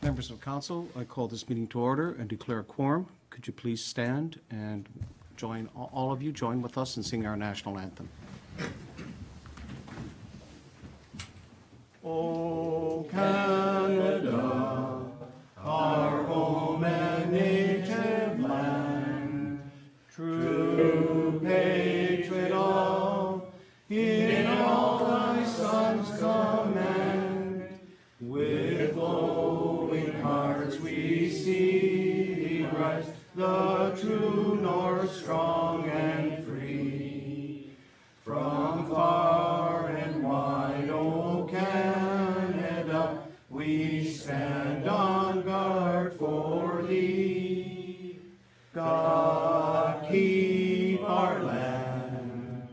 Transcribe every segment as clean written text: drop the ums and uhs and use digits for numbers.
Members of Council, I call this meeting to order and declare a quorum. Could you please stand and join, all of you, join with us in singing our national anthem. O Canada, our home and native land, true patriot of, in all thy sons command, with glowing hearts we see thee rise, the true north strong and free. From far and wide, O Canada, we stand on guard for thee. God keep our land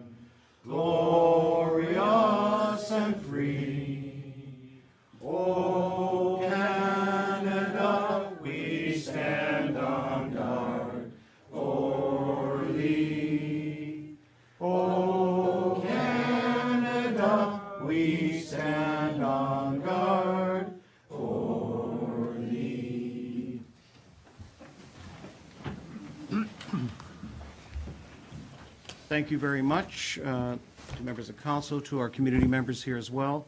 glorious and free. O Canada, we stand on guard for thee. O Canada, we stand on guard for thee. Thank you very much to members of council, to our community members here as well.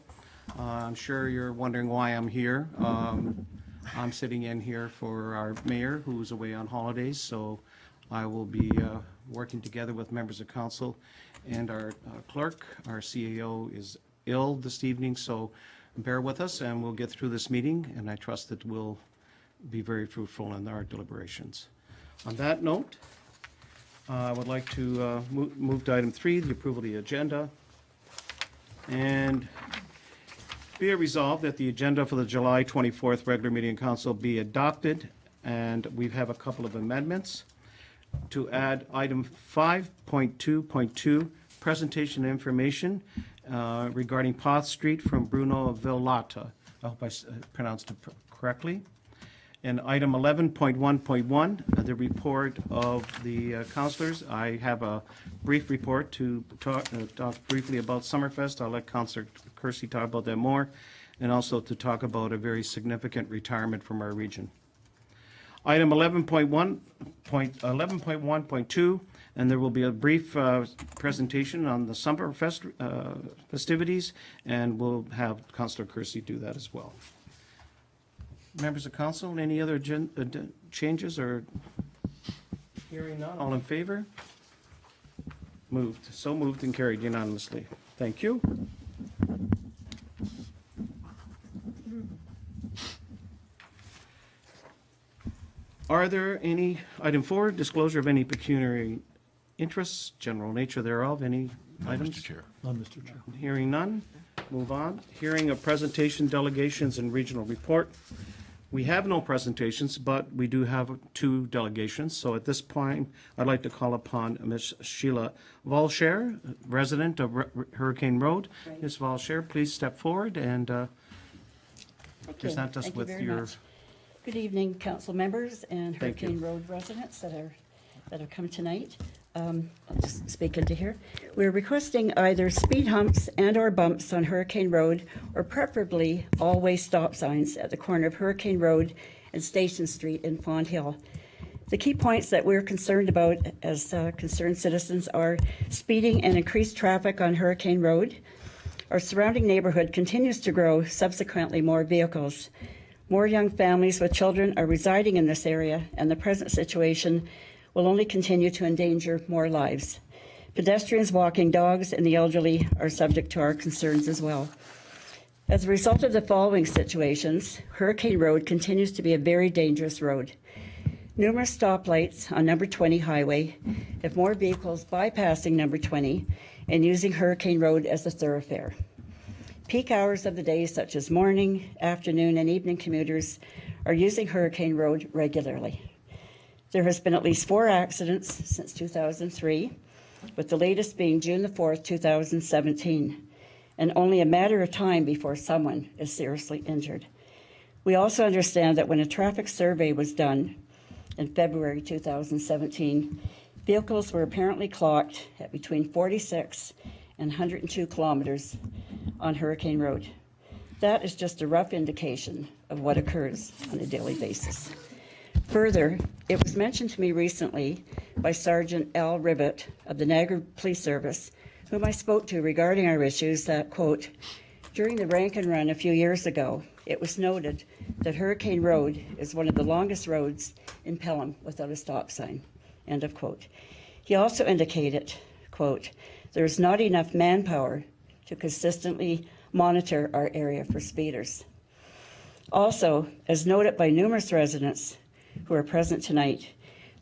I'm sure you're wondering why I'm here. I'm sitting in here for our mayor, who's away on holidays, so I will be working together with members of council and our clerk. Our CAO is ill this evening, so bear with us and we'll get through this meeting, and I trust that we'll be very fruitful in our deliberations. On that note, I would like to move to item 3, the approval of the agenda. And be it resolved that the agenda for the July 24th regular meeting of council be adopted, and we have a couple of amendments to add item 5.2.2, presentation information regarding Poth Street from Bruno Villata. I hope I pronounced it correctly. And item 11.1.1, the report of the councillors. I have a brief report to talk briefly about Summerfest. I'll let Councillor Kersey talk about that more, and also to talk about a very significant retirement from our region. Item 11.1.2, and there will be a brief presentation on the Summerfest festivities, and we'll have Councillor Kersey do that as well. Members of council, any other changes or hearing none? All in favor? Moved. So moved and carried unanimously. Thank you. Are there any, item 4, disclosure of any pecuniary interests, general nature thereof, any items? Mr. Chair. None, Mr. Chair. Hearing none, move on. Hearing of presentation, delegations, and regional report. We have no presentations, but we do have 2 delegations. So at this point, I'd like to call upon Ms. Sheila Valcher, resident of Hurricane Road. Right. Ms. Valcher, please step forward and present us with your... Good evening, council members and Thank you. Hurricane Road residents that have come tonight. I'll just speak into here. We're requesting either speed humps and or bumps on Hurricane Road, or preferably all-way stop signs at the corner of Hurricane Road and Station Street in Fond Hill. The key points that we're concerned about as concerned citizens are speeding and increased traffic on Hurricane Road. Our surrounding neighborhood continues to grow, subsequently more vehicles. More young families with children are residing in this area, and the present situation will only continue to endanger more lives. Pedestrians, walking dogs, and the elderly are subject to our concerns as well. As a result of the following situations, Hurricane Road continues to be a very dangerous road. Numerous stoplights on number 20 highway have more vehicles bypassing number 20 and using Hurricane Road as a thoroughfare. Peak hours of the day, such as morning, afternoon, and evening commuters, are using Hurricane Road regularly. There has been at least 4 accidents since 2003, with the latest being June the 4th, 2017, and only a matter of time before someone is seriously injured. We also understand that when a traffic survey was done in February 2017, vehicles were apparently clocked at between 46 and 102 kilometers on Hurricane Road. That is just a rough indication of what occurs on a daily basis. Further, it was mentioned to me recently by Sergeant Al Ribbett of the Niagara Police Service, whom I spoke to regarding our issues, that, quote, during the Rankin Run a few years ago, it was noted that Hurricane Road is one of the longest roads in Pelham without a stop sign, end of quote. He also indicated, quote, there is not enough manpower to consistently monitor our area for speeders. Also, as noted by numerous residents who are present tonight,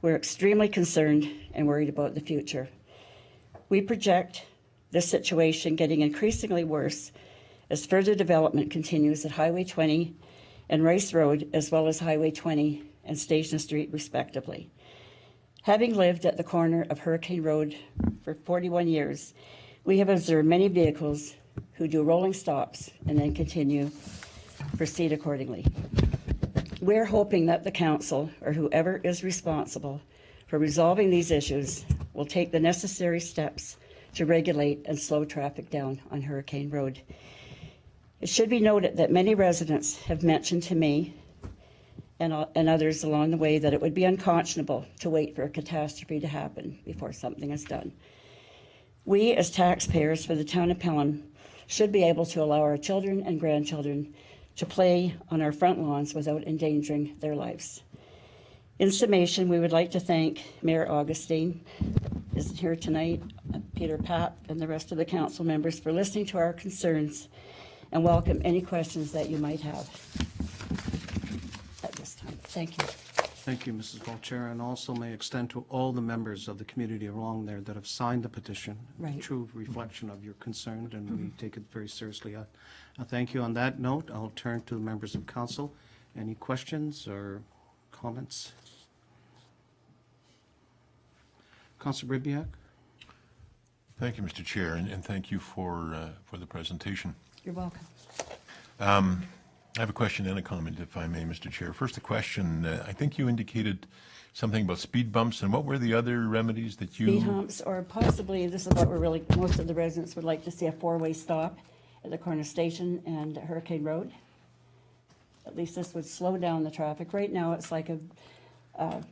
we're extremely concerned and worried about the future. We project this situation getting increasingly worse as further development continues at Highway 20 and Rice Road, as well as Highway 20 and Station Street, respectively. Having lived at the corner of Hurricane Road for 41 years, we have observed many vehicles who do rolling stops and then proceed accordingly. We're hoping that the council, or whoever is responsible for resolving these issues, will take the necessary steps to regulate and slow traffic down on Hurricane Road. It should be noted that many residents have mentioned to me and others along the way that it would be unconscionable to wait for a catastrophe to happen before something is done. We, as taxpayers for the town of Pelham, should be able to allow our children and grandchildren to play on our front lawns without endangering their lives. In summation, we would like to thank Mayor Augustine, is here tonight, Peter Papp, and the rest of the council members for listening to our concerns, and welcome any questions that you might have at this time. Thank you. Thank you, Mrs. Volcher, and also may extend to all the members of the community along there that have signed the petition. Right. A true reflection of your concern, and we take it very seriously. I thank you. On that note, I'll turn to the members of council. Any questions or comments? Councillor Bribniak? Thank you, Mr. Chair, and thank you for the presentation. You're welcome. I have a question and a comment, if I may, Mr. Chair. First, a question. I think you indicated something about speed bumps, and what were the other remedies that you... Speed humps, or possibly, this is what we're really, most of the residents would like to see, a four-way stop at the corner station and Hurricane Road. At least this would slow down the traffic. Right now, it's like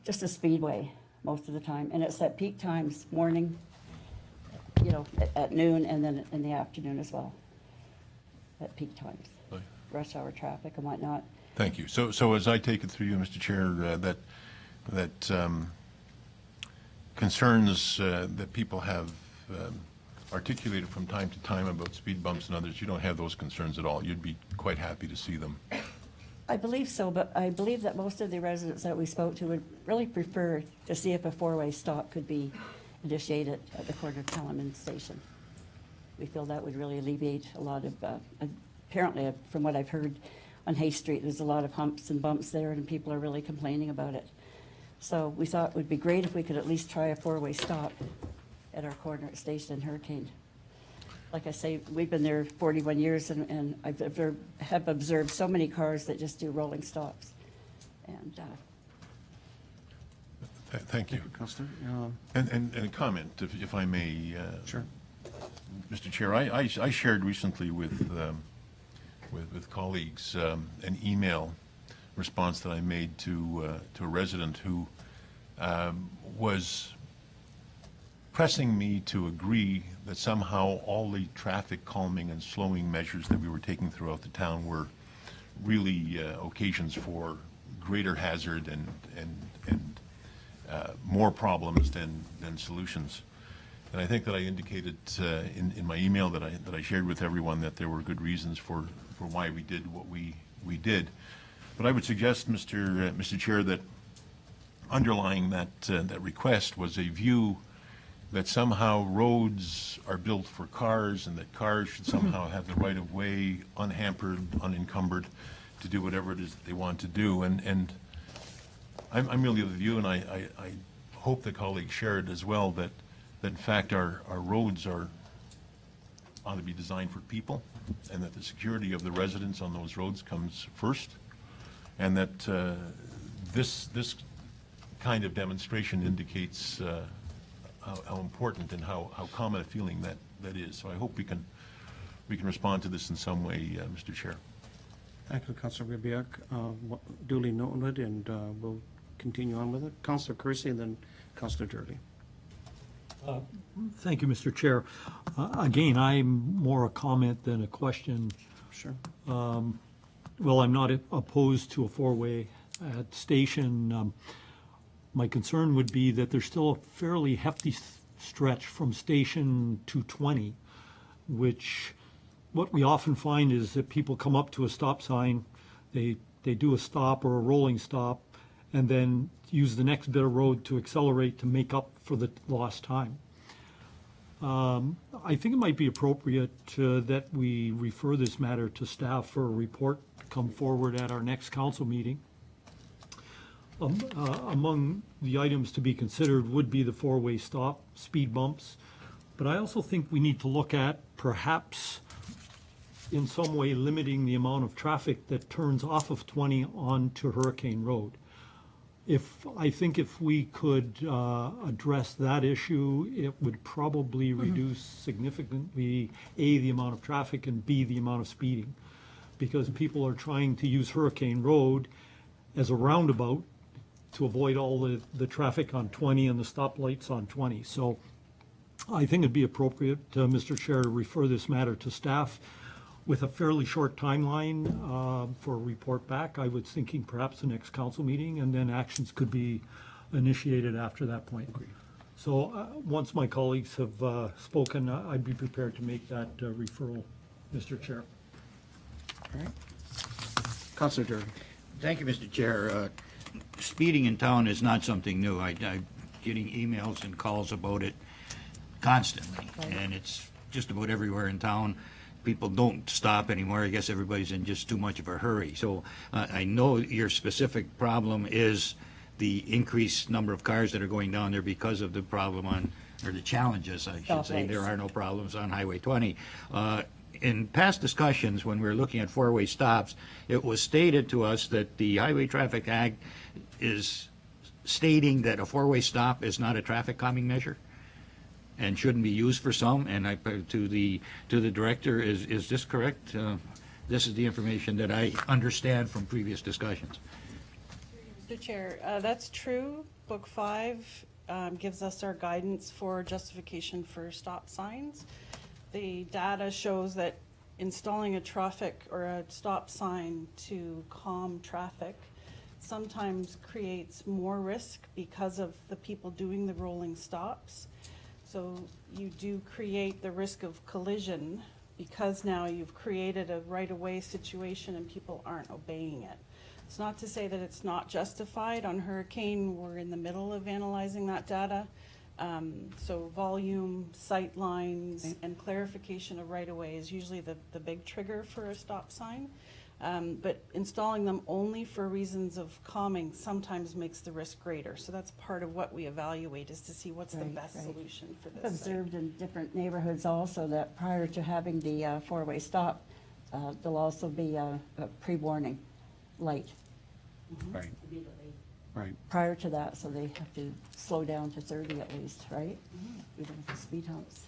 just a speedway most of the time, and it's at peak times, morning, you know, at noon, and then in the afternoon as well, at peak times. Right. Rush hour traffic and whatnot. Thank you. So as I take it through you, Mr. Chair, that concerns that people have articulated from time to time about speed bumps and others, you don't have those concerns at all. You'd be quite happy to see them. I believe so, but I believe that most of the residents that we spoke to would really prefer to see if a four-way stop could be initiated at the corner of Pelham and Station. We feel that would really alleviate a lot of, apparently, from what I've heard on Hay Street, there's a lot of humps and bumps there, and people are really complaining about it. So we thought it would be great if we could at least try a four-way stop at our corner at Station and Hurricane. Like I say, we've been there 41 years, and I have observed so many cars that just do rolling stops. And Thank you. Councillor? And a comment, if I may. Sure. Mr. Chair, I shared recently with colleagues an email response that I made to a resident who was pressing me to agree that somehow all the traffic calming and slowing measures that we were taking throughout the town were really occasions for greater hazard and more problems than solutions. And I think that I indicated in my email that I shared with everyone that there were good reasons for why we did what we did. But I would suggest, Mr. Chair, that underlying that request was a view that somehow roads are built for cars and that cars should somehow have the right of way, unhampered, unencumbered, to do whatever it is that they want to do. And I'm really of the view, and I hope the colleagues share it as well, that in fact our roads ought to be designed for people, and that the security of the residents on those roads comes first, and that this kind of demonstration indicates how important and how common a feeling that is. So I hope we can respond to this in some way, Mr. Chair. Thank you, Councillor Rabiak. Duly noted, and we'll continue on with it. Councillor Kersey, and then Councillor Durley. Thank you, Mr. Chair. Again, I'm more a comment than a question. Sure. Well, I'm not opposed to a four-way at station. My concern would be that there's still a fairly hefty stretch from station to 20, which what we often find is that people come up to a stop sign, they do a stop or a rolling stop, and then use the next bit of road to accelerate to make up for the lost time. I think it might be appropriate that we refer this matter to staff for a report to come forward at our next council meeting. Among the items to be considered would be the four-way stop, speed bumps, but I also think we need to look at perhaps in some way limiting the amount of traffic that turns off of 20 onto Hurricane Road. I think if we could address that issue, it would probably reduce significantly, A, the amount of traffic, and B, the amount of speeding. Because people are trying to use Hurricane Road as a roundabout to avoid all the traffic on 20 and the stoplights on 20. So I think it'd be appropriate, Mr. Chair, to refer this matter to staff with a fairly short timeline for a report back. I was thinking perhaps the next council meeting, and then actions could be initiated after that point. So once my colleagues have spoken, I'd be prepared to make that referral, Mr. Chair. All right. Councillor Durley. Thank you, Mr. Chair. Speeding in town is not something new. I'm getting emails and calls about it constantly, and it's just about everywhere in town. People don't stop anymore. I guess everybody's in just too much of a hurry. So I know your specific problem is the increased number of cars that are going down there because of the problem on, or the challenges, I should say. There are no problems on Highway 20. In past discussions, when we were looking at four-way stops, it was stated to us that the Highway Traffic Act is stating that a four-way stop is not a traffic calming measure and shouldn't be used for some. And to the director, is this correct? This is the information that I understand from previous discussions. Mr. Chair, that's true. Book 5 gives us our guidance for justification for stop signs. The data shows that installing a traffic or a stop sign to calm traffic sometimes creates more risk because of the people doing the rolling stops. So you do create the risk of collision because now you've created a right-of-way situation and people aren't obeying it. It's not to say that it's not justified. On Hurricane, we're in the middle of analyzing that data. So volume, sight lines, and clarification of right-of-way is usually the big trigger for a stop sign. But installing them only for reasons of calming sometimes makes the risk greater. So that's part of what we evaluate, is to see what's the best solution for this. I've observed in different neighborhoods also that prior to having the four-way stop, there'll also be a pre-warning light. Right. Right. Prior to that, so they have to slow down to 30 at least, right? Even with the speed humps.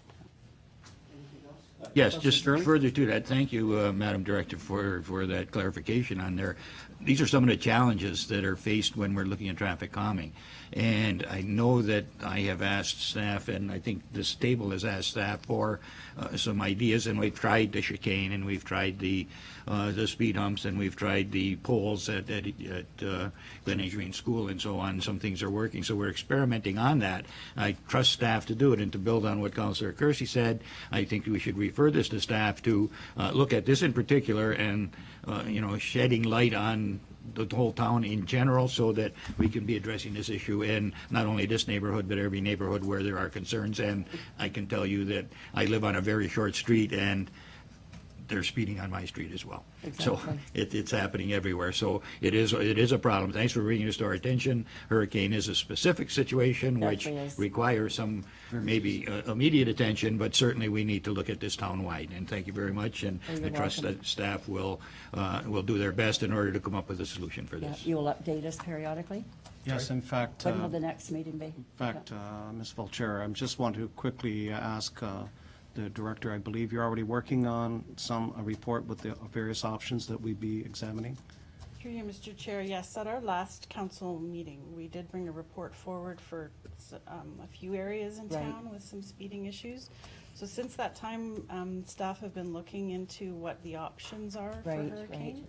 Yes, just further to that, thank you, Madam Director, for that clarification on there. These are some of the challenges that are faced when we're looking at traffic calming. And I know that I have asked staff, and I think this table has asked staff for some ideas, and we've tried the chicane, and we've tried the speed humps, and we've tried the poles at Glen Adrian School and so on. Some things are working, so we're experimenting on that. I trust staff to do it, and to build on what Councillor Kersey said, I think we should refer this to staff to look at this in particular and, shedding light on the whole town in general so that we can be addressing this issue in not only this neighborhood but every neighborhood where there are concerns. And I can tell you that I live on a very short street and they're speeding on my street as well. Exactly. So it's happening everywhere. So it is a problem. Thanks for bringing this to our attention. Hurricane is a specific situation which requires some maybe immediate attention, but certainly we need to look at this town-wide. And thank you very much. And I trust that staff will do their best in order to come up with a solution for this. You will update us periodically? Yes, in fact. When will the next meeting be? In fact, Ms. Vulture, I just want to quickly ask the director, I believe you're already working on a report with the various options that we'd be examining. Through you, Mr. Chair, yes, at our last council meeting, we did bring a report forward for a few areas in Right. town with some speeding issues. So since that time, staff have been looking into what the options are for Right, hurricane. right.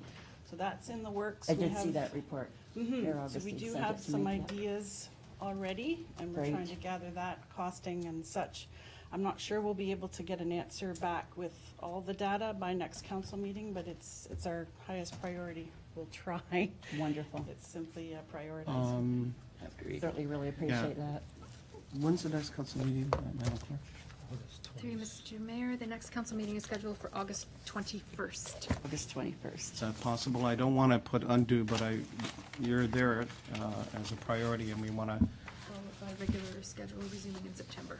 So that's in the works. I We did see have- that report. Mhm. They're So obviously we do sent have it to some me, yeah. ideas already, and we're Great. trying to gather that costing and such. I'm not sure we'll be able to get an answer back with all the data by next council meeting, but it's our highest priority. We'll try. Wonderful. It's simply prioritizing. Certainly really appreciate that. When's the next council meeting, Madam Clerk? Through you, Mr. Mayor, the next council meeting is scheduled for August 21st. August 21st. Is that possible? I don't want to put undue, but you're there as a priority, and we want to, Followed by regular schedule resuming in September.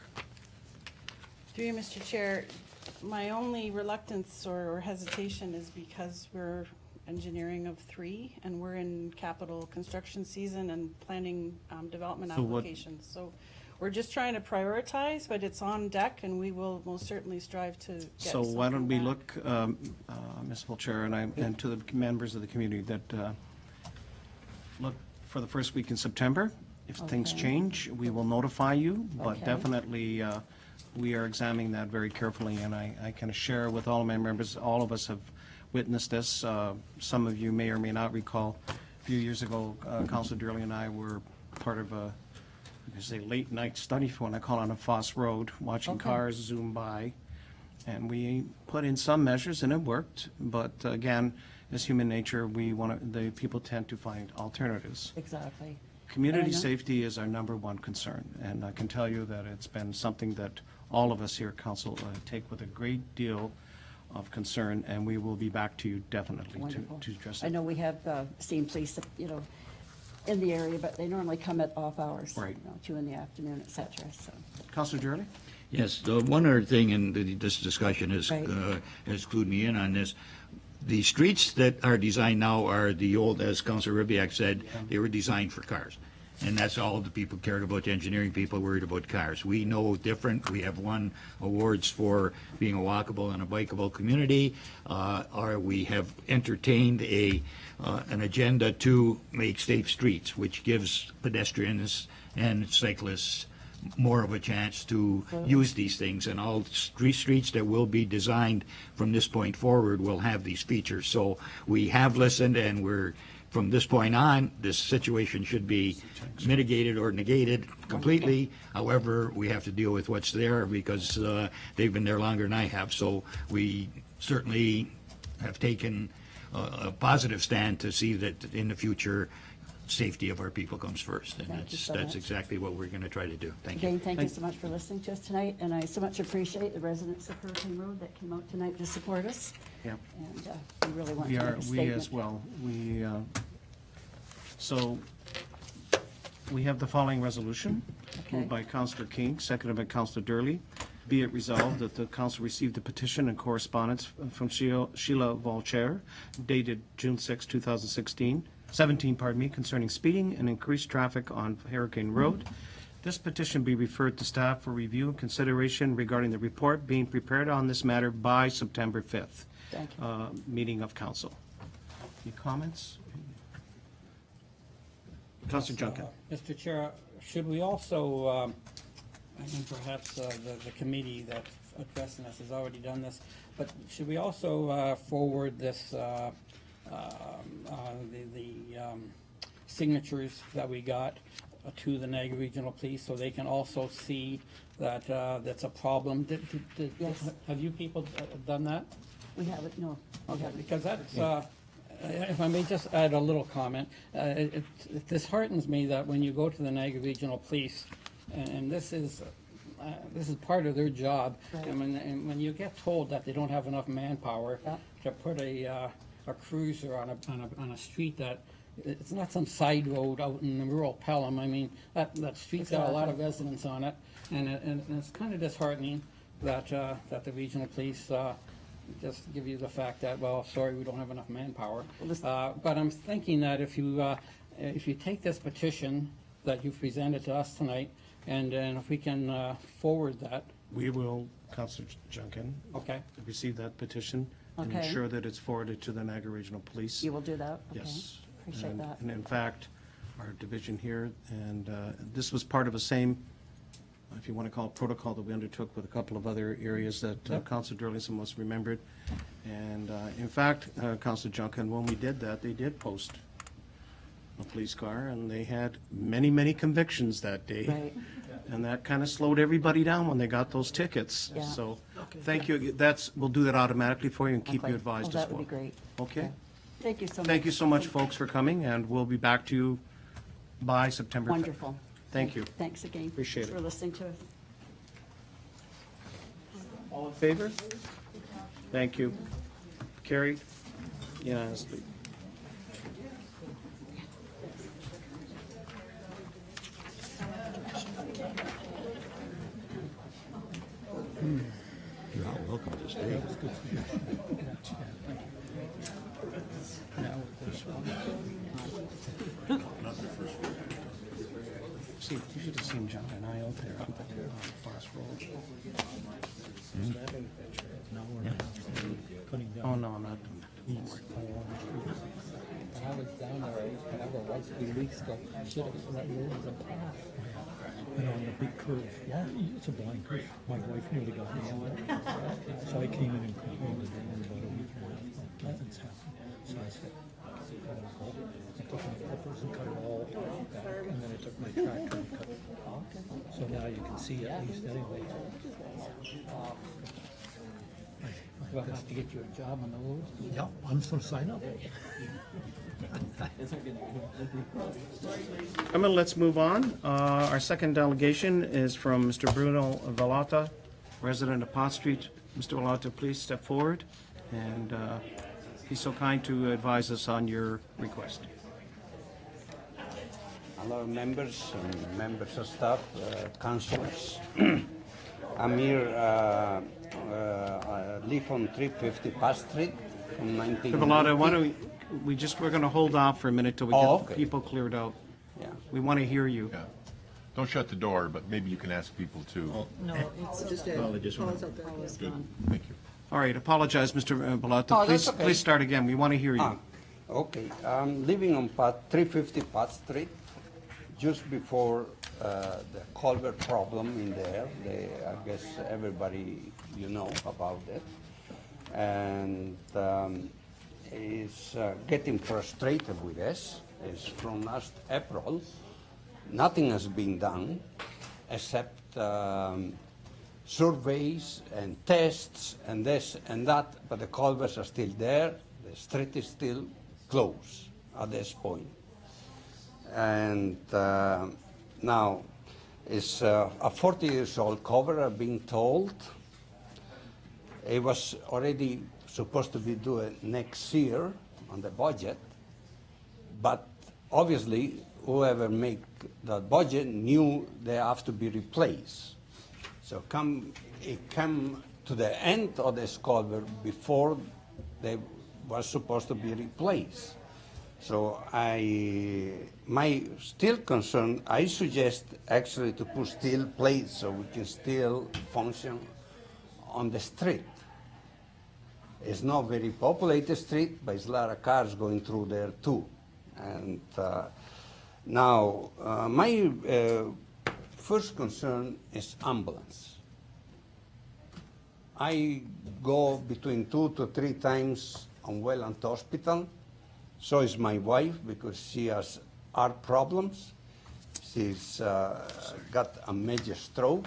Through you, Mr. Chair, my only reluctance or hesitation is because we're engineering of 3, and we're in capital construction season and planning development So what- applications. So we're just trying to prioritize, but it's on deck, and we will most certainly strive to get so why don't something we back. look, Municipal Chair, and to the members of the community, that look for the first week in September. If things Okay. change, we will notify you, but Okay. definitely, we are examining that very carefully, and I can share with all of my members, all of us have witnessed this. Some of you may or may not recall, a few years ago, Councilor Durley and I were part of a, I can say, late-night study, if you want to call it, on a Foss Road, watching Okay. cars zoom by. And we put in some measures, and it worked. But again, as human nature, the people tend to find alternatives. Exactly. Community And I know- safety is our number one concern, and I can tell you that it's been something that all of us here at Council take with a great deal of concern, and we will be back to you definitely Wonderful. to address I it. know we have seen police, in the area, but they normally come at off hours. Right. 2 in the afternoon, et cetera, so. Councilor Durley? Yes, the one other thing, and this discussion Right. has clued me in on this. The streets that are designed now are the old, as Councilor Ribbiak said, they were designed for cars. And that's all the people cared about, the engineering people worried about cars. We know different. We have won awards for being a walkable and a bikeable community. We have entertained an agenda to make safe streets, which gives pedestrians and cyclists more of a chance to use these things, and all streets that will be designed from this point forward will have these features. So we have listened, and from this point on, this situation should be mitigated or negated completely. However, we have to deal with what's there because they've been there longer than I have. So we certainly have taken a positive stand to see that in the future, safety of our people comes first. And Thank you so that's much. exactly what we're going to try to do. Thank you. Again, thank you so much for listening to us tonight, and I so much appreciate the residents of Hurricane Road that came out tonight to support us. Yeah. And we really want to make a statement. We as well. So we have the following resolution, Okay. moved by Councillor King, seconded by Councillor Durley. Be it resolved that the council received a petition and correspondence from Sheila Volcher dated June 6, 2017, concerning speeding and increased traffic on Hurricane Road. This petition be referred to staff for review and consideration regarding the report being prepared on this matter by September 5th. Thank you. Meeting of council. Any comments? Councillor Junkin. Mr. Chair, should we also, I think perhaps the committee that's addressing us has already done this, but should we also forward this, signatures that we got to the Niagara Regional Police so they can also see that that's a problem? Yes. Have you people done that? We have it, no. we Okay, haven't. because that's, if I may just add a little comment, it disheartens me that when you go to the Niagara Regional Police, and this is part of their job, Right. and when you get told that they don't have enough manpower Yeah. to put a cruiser on a street that, it's not some side road out in the rural Pelham, I mean, that street's got a lot of residents on it, and it's kind of disheartening that the regional police just give you the fact that, well, sorry, we don't have enough manpower. But I'm thinking that if you take this petition that you've presented to us tonight, and if we can forward that We will, Councillor Junkin, Okay. receive that petition and Okay. ensure that it's forwarded to the Niagara Regional Police. You will do that? Okay. Yes. Appreciate And- that. And in fact, our division here, and this was part of the same, if you want to call it protocol, that we undertook with a couple of other areas that Councillor Durlingson must have remembered. And in fact, Councillor Junkin, when we did that, they did post a police car, and they had many, many convictions that day. Right. And that kind of slowed everybody down when they got those tickets. Yeah. So, thank you. We'll do that automatically for you and keep Okay. you advised Oh, as well. that would be great. Okay? Thank you so much. Thank you so much, folks, for coming, and we'll be back to you by September 5th. Wonderful. Thank you. Thanks again. Appreciate For it. listening to us. All in favor? Thank you. Carried unanimously. You're not welcome to stay. See, you should have seen John and I out there on Forest Road. Oh, no, I'm not doing that. Don't worry. When I was down there, whatever it was, 3 weeks ago, I should have, that road was a path. And on the big curve, yeah, it's a blind curve. My wife nearly got me on it. So I came in and complained to them about a week and a half. Nothing's happened. So I said, I took my clippers and cut it all back, and then I took my tractor and cut it off. So now you can see at least anyway. We'll have to get you a job on the road. Yeah, I'm going to sign up. Let's move on. Our second delegation is from Mr. Bruno Vallata, resident of Pot Street. Mr. Vallata, please step forward, and he's so kind to advise us on your request. Hello, members and members of staff, councillors. I'm here, I live on 350 Pat Street from 1990. Mr. Vallata, why don't we're going to hold off for a minute till we Oh, get okay. people cleared out. Yeah. We want to hear you. Yeah. Don't shut the door, but maybe you can ask people to. Thank you. All right, apologize, Mr. Vallata. Oh, that's Please, okay. please start again. We want to hear you. Okay, I'm living on 350 Pat Street, just before the culvert problem in there. I guess everybody you know about it. And is getting frustrated with this. Is from last April, nothing has been done except surveys and tests and this and that, but the culverts are still there. The street is still closed at this point. And now it's a 40 years old culvert, I've been told. It was already supposed to be due next year on the budget, but obviously whoever make that budget knew they have to be replaced. So it came to the end of this culvert before they were supposed to be replaced. So my still concern, I suggest actually to put steel plates so we can still function on the street. It's not very populated street, but it's a lot of cars going through there too. And now, my first concern is ambulance. I go between 2 to 3 times on Welland Hospital. So is my wife, because she has heart problems. She's got a major stroke.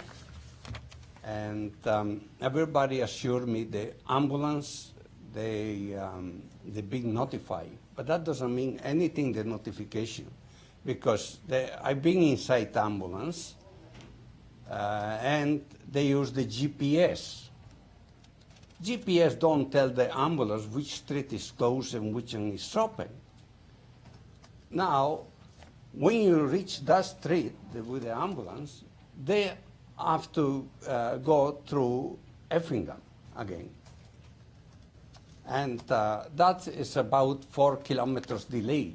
And everybody assured me the ambulance, they been notified. But that doesn't mean anything, the notification, because I've been inside the ambulance, and they use the GPS. GPS don't tell the ambulance which street is closed and which one is open. Now, when you reach that street with the ambulance, they have to go through Effingham again. And that is about 4 kilometers delay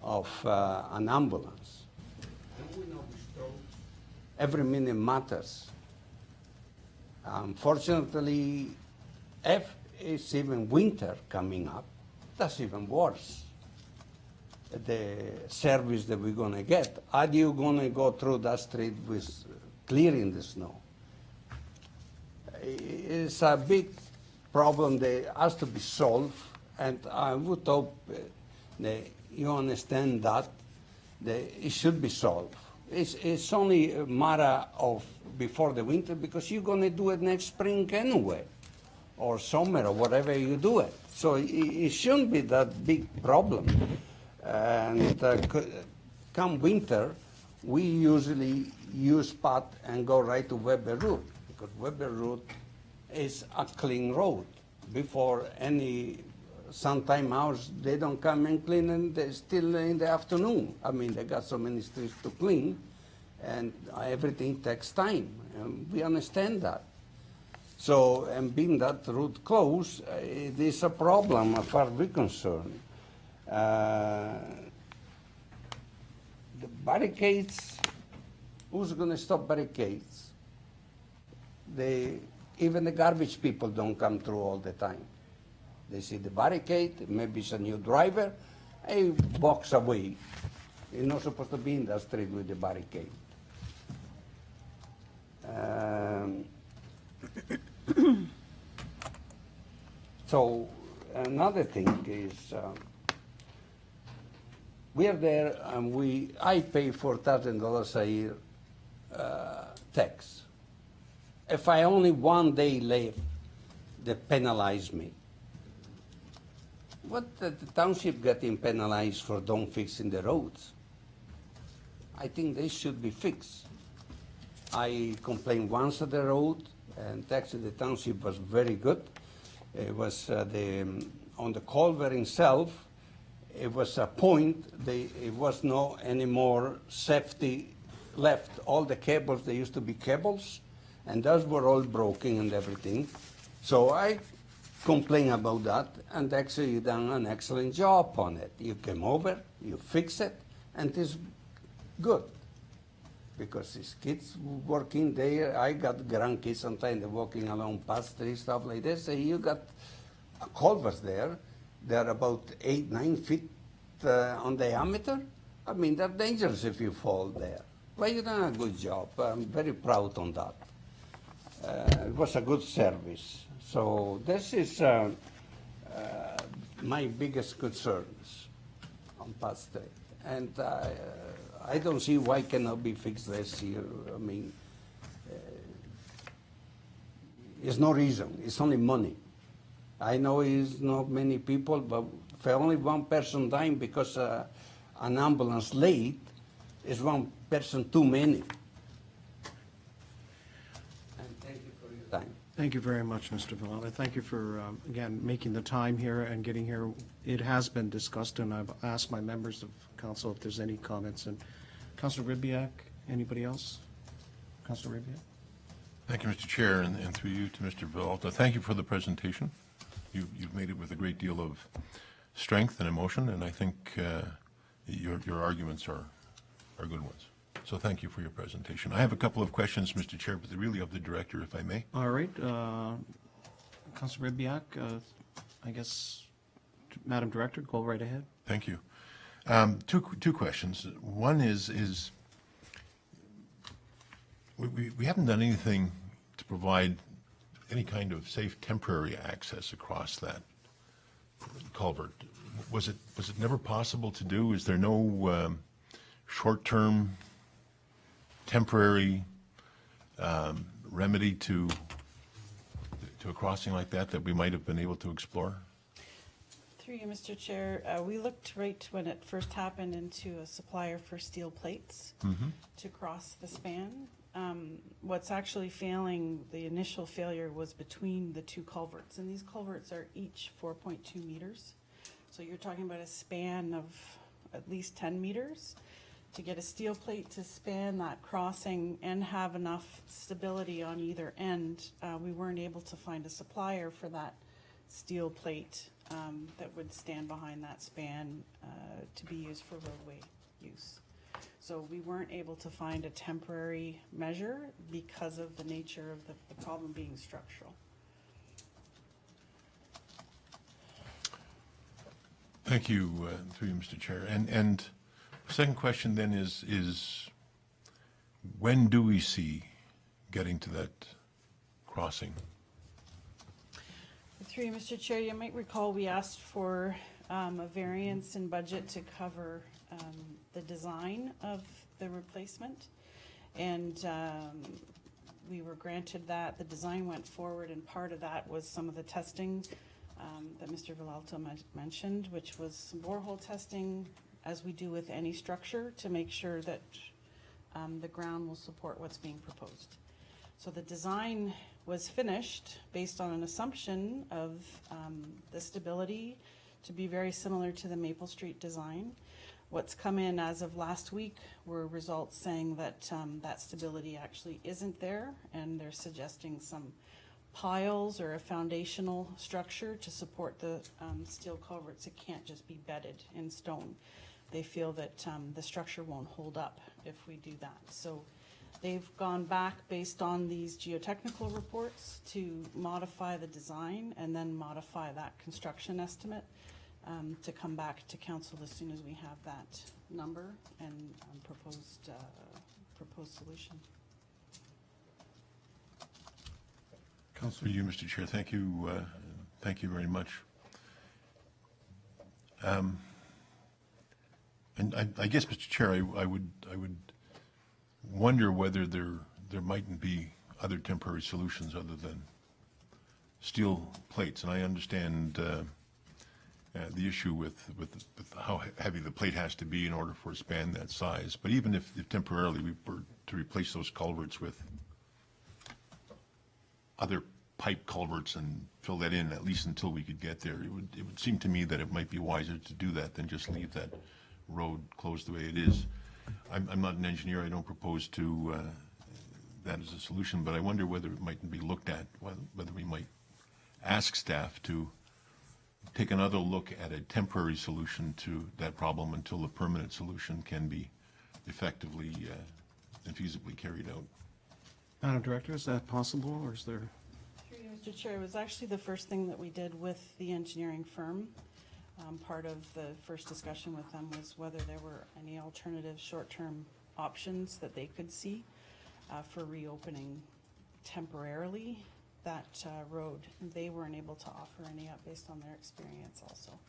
of an ambulance. Every minute matters. Unfortunately, if it's even winter coming up, that's even worse. The service that we're gonna get. Are you gonna go through that street with clearing the snow? It's a big problem that has to be solved, and I would hope that you understand that it should be solved. It's only a matter of before the winter, because you're going to do it next spring anyway, or summer, or whatever you do it. So it shouldn't be that big problem. And come winter, we usually use Pat and go right to Weber Road, because Weber Road is a clean road. Before any sometime hours, they don't come and clean, and they're still in the afternoon. I mean, they got so many streets to clean, and everything takes time. And we understand that. So, and being that route closed, it is a problem as far as we're concerned. The barricades, who's going to stop barricades? Even the garbage people don't come through all the time. They see the barricade, maybe it's a new driver, he walks away. You're not supposed to be in that street with the barricade. So another thing is, we are there and I pay $4,000 a year tax. If I only one day left, they penalize me. What the township getting penalized for don't fixing the roads? I think they should be fixed. I complained once of the road, and actually the township was very good. It was on the culvert itself. It was a point. It was no any more safety left. All the cables, they used to be cables, and those were all broken and everything. So I complained about that, and actually you done an excellent job on it. You came over, you fix it, and it's good. Because his kids working there, I got grandkids sometimes, they're walking along past street, stuff like this. So you got culverts there. They're about 8-9 feet on diameter. I mean, they're dangerous if you fall there. Well, you done a good job. I'm very proud on that. It was a good service. So this is my biggest concerns on Pat Street. And I don't see why it cannot be fixed this year. I mean, there's no reason. It's only money. I know it's not many people, but for only one person dying because an ambulance late, is one person too many. And thank you for your time. Thank you very much, Mr. Villada. Thank you for, again, making the time here and getting here. It has been discussed, and I've asked my members of council if there's any comments. And Councillor Ribbiak, anybody else? Councillor Ribbiak? Thank you, Mr. Chair, and through you to Mr. Villalta. Thank you for the presentation. You've made it with a great deal of strength and emotion, and I think your arguments are good ones. So thank you for your presentation. I have a couple of questions, Mr. Chair, but they're really of the director, if I may. All right. Councillor Ribbiak, I guess, Madam Director, go right ahead. Thank you. Two questions. One is we haven't done anything to provide any kind of safe temporary access across that culvert. Was it never possible to do? Is there no short-term temporary remedy to a crossing like that we might have been able to explore? Through you, Mr. Chair, we looked right when it first happened into a supplier for steel plates to cross the span. What's actually failing, the initial failure was between the two culverts, and these culverts are each 4.2 meters. So you're talking about a span of at least 10 meters. To get a steel plate to span that crossing and have enough stability on either end, we weren't able to find a supplier for that steel plate that would stand behind that span to be used for roadway use. So we weren't able to find a temporary measure because of the nature of the problem being structural. Thank you, through you, Mr. Chair. And second question then is when do we see getting to that crossing? Through you, Mr. Chair, you might recall we asked for a variance in budget to cover the design of the replacement. And we were granted that. The design went forward, and part of that was some of the testing that Mr. Villalta mentioned, which was some borehole testing, as we do with any structure, to make sure that the ground will support what's being proposed. So the design was finished based on an assumption of the stability to be very similar to the Maple Street design. What's come in as of last week were results saying that that stability actually isn't there, and they're suggesting some piles or a foundational structure to support the steel culverts. It can't just be bedded in stone. They feel that the structure won't hold up if we do that. So they've gone back based on these geotechnical reports to modify the design and then modify that construction estimate to come back to council as soon as we have that number and proposed solution. Councillor, you, Mr. Chair, thank you very much. And I guess, Mr. Chair, I would wonder whether there mightn't be other temporary solutions other than steel plates. And I understand the issue with how heavy the plate has to be in order for a span that size. But even if temporarily we were to replace those culverts with other pipe culverts and fill that in, at least until we could get there, it would seem to me that it might be wiser to do that than just leave that road closed the way it is. I'm not an engineer. I don't propose to that as a solution, but I wonder whether it mightn't be looked at, whether we might ask staff to take another look at a temporary solution to that problem until the permanent solution can be effectively and feasibly carried out. Madam Director, is that possible, or is there? Through you, Mr. Chair, it was actually the first thing that we did with the engineering firm. Part of the first discussion with them was whether there were any alternative short-term options that they could see for reopening temporarily that road. They weren't able to offer any up based on their experience also.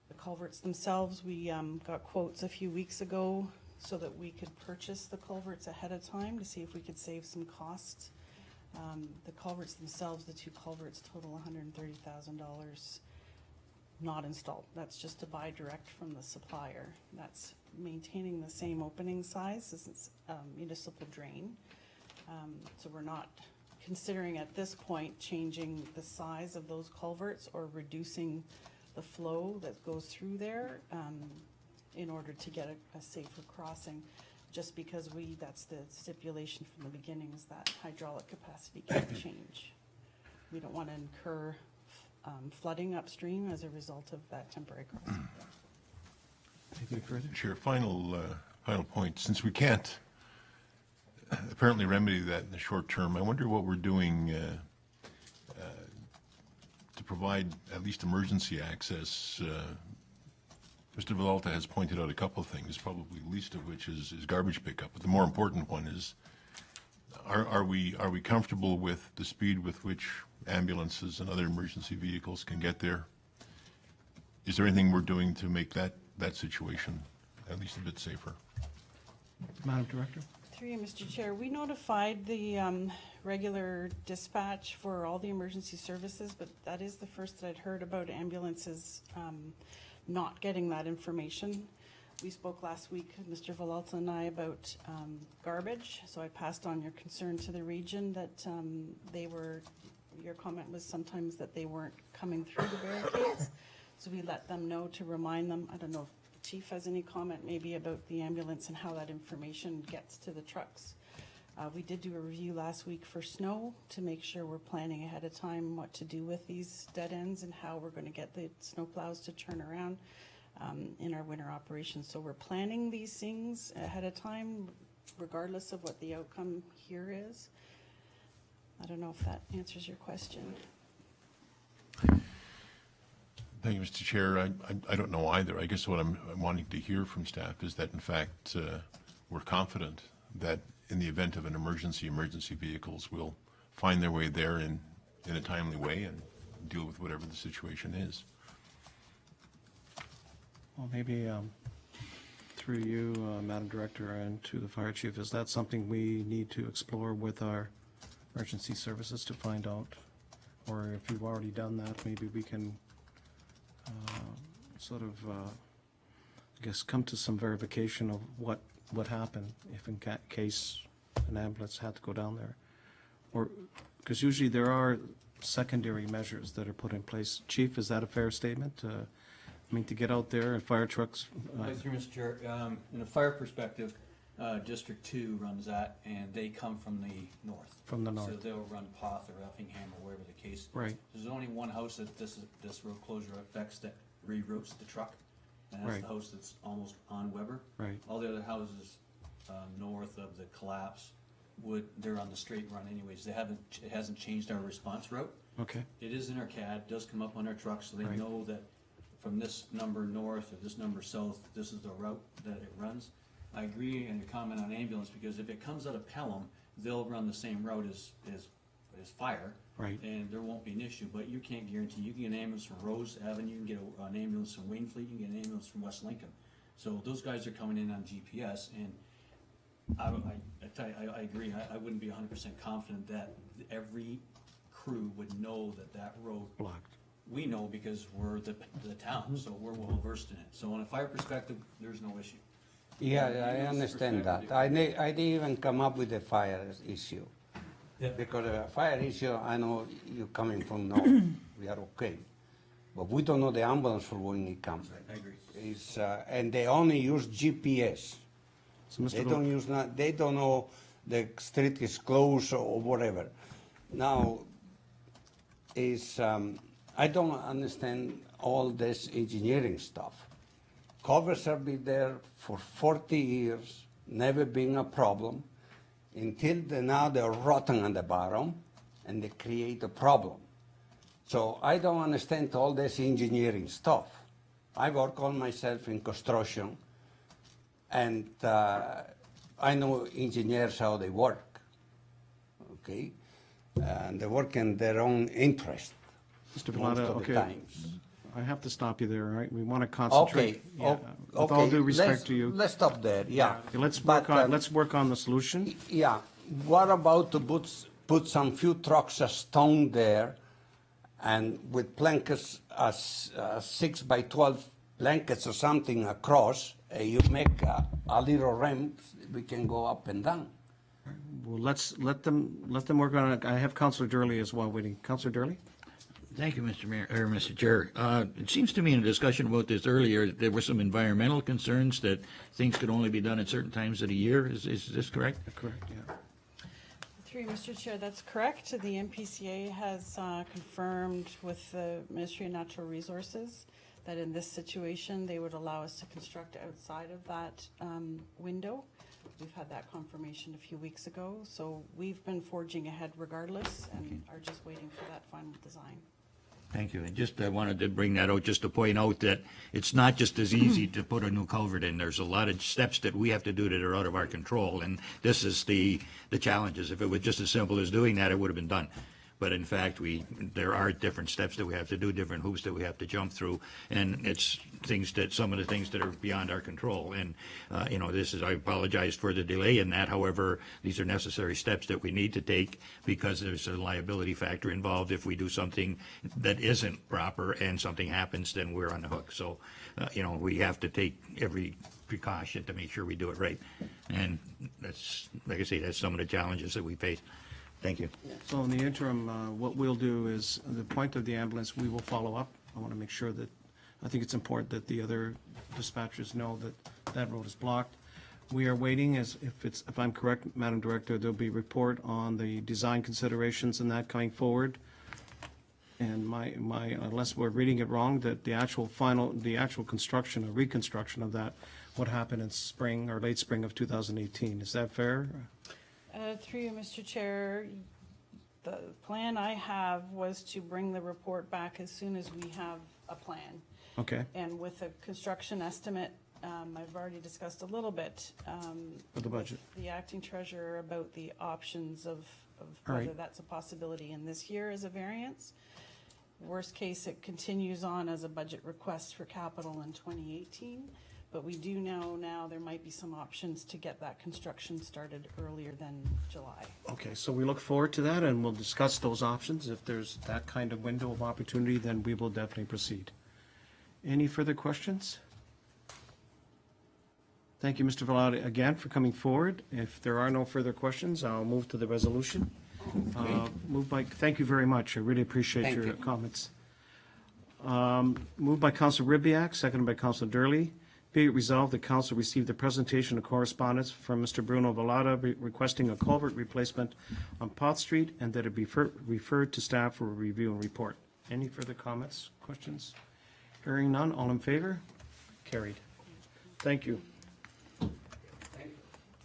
The culverts themselves, we got quotes a few weeks ago so that we could purchase the culverts ahead of time to see if we could save some costs. The culverts themselves, the two culverts, total $130,000 not installed. That's just to buy direct from the supplier. That's maintaining the same opening size as its municipal drain. So we're not considering at this point changing the size of those culverts or reducing the flow that goes through there in order to get a safer crossing, just because that's the stipulation from the beginning, is that hydraulic capacity can't change. We don't want to incur flooding upstream as a result of that temporary crossing. Anything further? Chair, final point. Since we can't apparently remedy that in the short term, I wonder what we're doing to provide at least emergency access. Mr. Villalta has pointed out a couple of things, probably least of which is garbage pickup. But the more important one is, are we comfortable with the speed with which ambulances and other emergency vehicles can get there? Is there anything we're doing to make that situation at least a bit safer? Madam Director? Through you, Mr. Chair, we notified the regular dispatch for all the emergency services, but that is the first that I'd heard about ambulances not getting that information. We spoke last week, Mr. Villalta and I, about garbage, so I passed on your concern to the region that your comment was sometimes that they weren't coming through the barricades, so we let them know to remind them. I don't know if the chief has any comment maybe about the ambulance and how that information gets to the trucks. We did do a review last week for snow to make sure we're planning ahead of time what to do with these dead ends and how we're going to get the snow plows to turn around. in our winter operations. So we're planning these things ahead of time, regardless of what the outcome here is. I don't know if that answers your question. Thank you, Mr. Chair. I don't know either. I guess what I'm wanting to hear from staff is that, in fact, we're confident that in the event of an emergency vehicles will find their way there in a timely way and deal with whatever the situation is. Well, maybe through you, Madam Director, and to the Fire Chief, is that something we need to explore with our emergency services to find out? Or if you've already done that, maybe we can sort of, I guess, come to some verification of what happened if in case an ambulance had to go down there. Or, because usually there are secondary measures that are put in place. Chief, is that a fair statement? I mean, to get out there and fire trucks. Through Mr. Chair, in a fire perspective, District 2 runs that, and they come from the north. From the north. So they'll run Poth or Effingham or wherever the case. Right. There's only one house that this road closure affects that reroutes the truck, and that's Right. the house that's almost on Weber. Right. All the other houses north of the collapse they're on the straight run anyways. It hasn't changed our response route. Okay. It is in our CAD, does come up on our truck, so they Right. know that from this number north or this number south, this is the route that it runs. I agree in your comment on ambulance, because if it comes out of Pelham, they'll run the same route as fire. Right. And there won't be an issue, but you can't guarantee. You can get an ambulance from Rose Avenue, you can get an ambulance from Waynfleet, you can get an ambulance from West Lincoln. So those guys are coming in on GPS, and I agree. I wouldn't be 100% confident that every crew would know that road. Blocked. We know because we're the town, so we're well versed in it. So on a fire perspective, there's no issue. Yeah, I understand that. I didn't even come up with a fire issue. Yeah. Because a fire issue, I know you're coming from north, we are okay. But we don't know the ambulance for when it comes. I agree. And they only use GPS. So, Mr. They don't know the street is closed or whatever. Now, I don't understand all this engineering stuff. Culverts have been there for 40 years, never been a problem, until now they're rotten on the bottom, and they create a problem. So I don't understand all this engineering stuff. I work on myself in construction, and I know engineers how they work, okay? And they work in their own interest. Mr. most Villada, of the okay. times. I have to stop you there, all right? We want to concentrate. Okay, Yeah, with all due respect let's- to you. Let's stop there, yeah. Okay, let's But, work on the solution. Yeah, what about to put some few trucks of stone there, and with blankets, 6 by 12 blankets or something across, you make a little ramp, we can go up and down. Well, let them work on it. I have Councillor Durley as well waiting. Councillor Durley? Thank you, Mr. Mayor, or Mr. Chair. It seems to me in a discussion about this earlier, there were some environmental concerns that things could only be done at certain times of the year. Is this correct? Correct, yeah. Through you, Mr. Chair, that's correct. The MPCA has confirmed with the Ministry of Natural Resources that in this situation, they would allow us to construct outside of that window. We've had that confirmation a few weeks ago, so we've been forging ahead regardless and are just waiting for that final design. Thank you. And just, I wanted to bring that out just to point out that it's not just as easy to put a new culvert in. There's a lot of steps that we have to do that are out of our control, and this is the challenges. If it was just as simple as doing that, it would have been done. But in fact, there are different steps that we have to do, different hoops that we have to jump through, and it's some of the things that are beyond our control. And, I apologize for the delay in that. However, these are necessary steps that we need to take because there's a liability factor involved. If we do something that isn't proper and something happens, then we're on the hook. So, we have to take every precaution to make sure we do it right. And that's, like I say, that's some of the challenges that we face. Thank you. So in the interim, what we'll do is, the point of the ambulance, we will follow up. I want to make sure that, I think it's important that the other dispatchers know that that road is blocked. We are waiting, if I'm correct, Madam Director, there'll be a report on the design considerations and that coming forward. and unless we're reading it wrong, that the actual construction or reconstruction of that would happen in spring or late spring of 2018. Is that fair? Through you, Mr. Chair, the plan I have was to bring the report back as soon as we have a plan. Okay. And with a construction estimate, I've already discussed a little bit With the budget. with the acting treasurer about the options of All whether right. that's a possibility in this year as a variance. Worst case, it continues on as a budget request for capital in 2018. But we do know now there might be some options to get that construction started earlier than July. Okay, so we look forward to that, and we'll discuss those options. If there's that kind of window of opportunity, then we will definitely proceed. Any further questions? Thank you, Mr. Villalta, again for coming forward. If there are no further questions, I'll move to the resolution. Thank you very much. I really appreciate Thank your you. comments. Moved by Council Ribbiak, seconded by Council Durley. Be it resolved, the council received a presentation of correspondence from Mr. Bruno Villalta requesting a culvert replacement on Pot Street, and that it be referred to staff for a review and report. Any further comments, questions? Hearing none, all in favor? Carried. Thank you.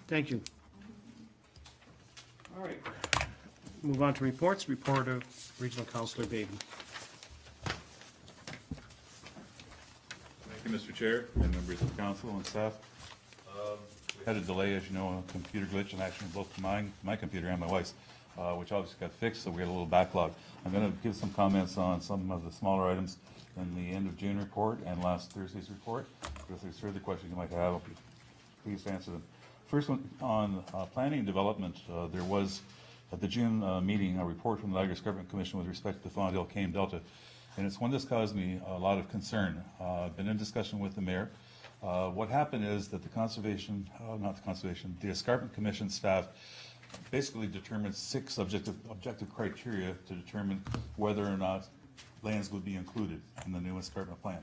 Thank you. All right. Move on to reports. Report of Regional Councillor Baden. Thank you, Mr. Chair, and members of council and staff. We had a delay, as you know, a computer glitch, and actually both my computer and my wife's, which obviously got fixed, so we had a little backlog. I'm going to give some comments on some of the smaller items in the end of June report and last Thursday's report. If there's further questions you might have, I'll be pleased to answer them. First one, on planning and development, there was, at the June meeting, a report from the Lagos Government Commission with respect to the Fondale Kame Delta. And it's one that's caused me a lot of concern. I've been in discussion with the mayor. What happened is that the Escarpment Commission staff basically determined 6 objective criteria to determine whether or not lands would be included in the new escarpment plan.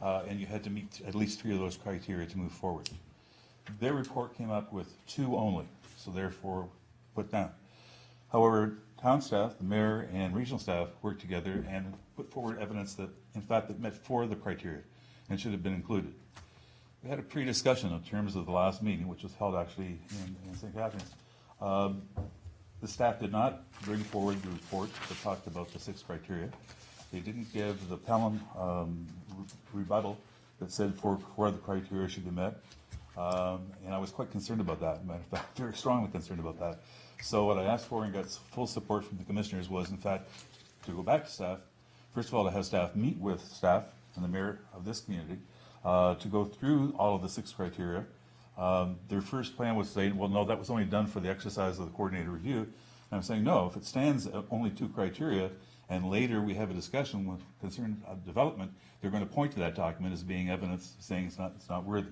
And you had to meet at least 3 of those criteria to move forward. Their report came up with 2 only, so therefore put down. However, town staff, the mayor, and regional staff worked together and put forward evidence that, in fact, it met 4 of the criteria and should have been included. We had a pre-discussion in terms of the last meeting, which was held actually in St. Catharines. The staff did not bring forward the report that talked about the 6 criteria. They didn't give the Pelham rebuttal that said 4 of the criteria should be met. And I was quite concerned about that. Matter of fact, very strongly concerned about that. So what I asked for and got full support from the commissioners was, in fact, to go back to staff, first of all, to have staff meet with staff and the mayor of this community to go through all of the 6 criteria. Their first plan was saying, well, no, that was only done for the exercise of the coordinated review. And I'm saying, no, if it stands at only 2 criteria and later we have a discussion with concerned development, they're going to point to that document as being evidence saying it's not worthy.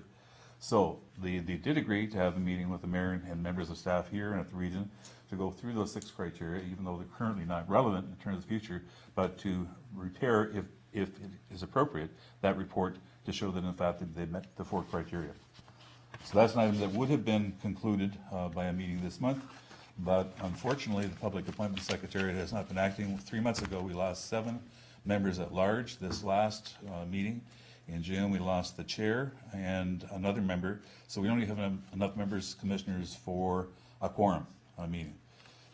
So they did agree to have a meeting with the mayor and members of staff here and at the region to go through those 6 criteria, even though they're currently not relevant in terms of the future, but to repair, if it is appropriate, that report to show that in fact that they met the 4 criteria. So that's an item that would have been concluded by a meeting this month, but unfortunately the Public Appointments Secretariat has not been acting. 3 months ago we lost 7 members at large. This last meeting in June, we lost the chair and another member, so we only have enough members, commissioners, for a quorum meeting.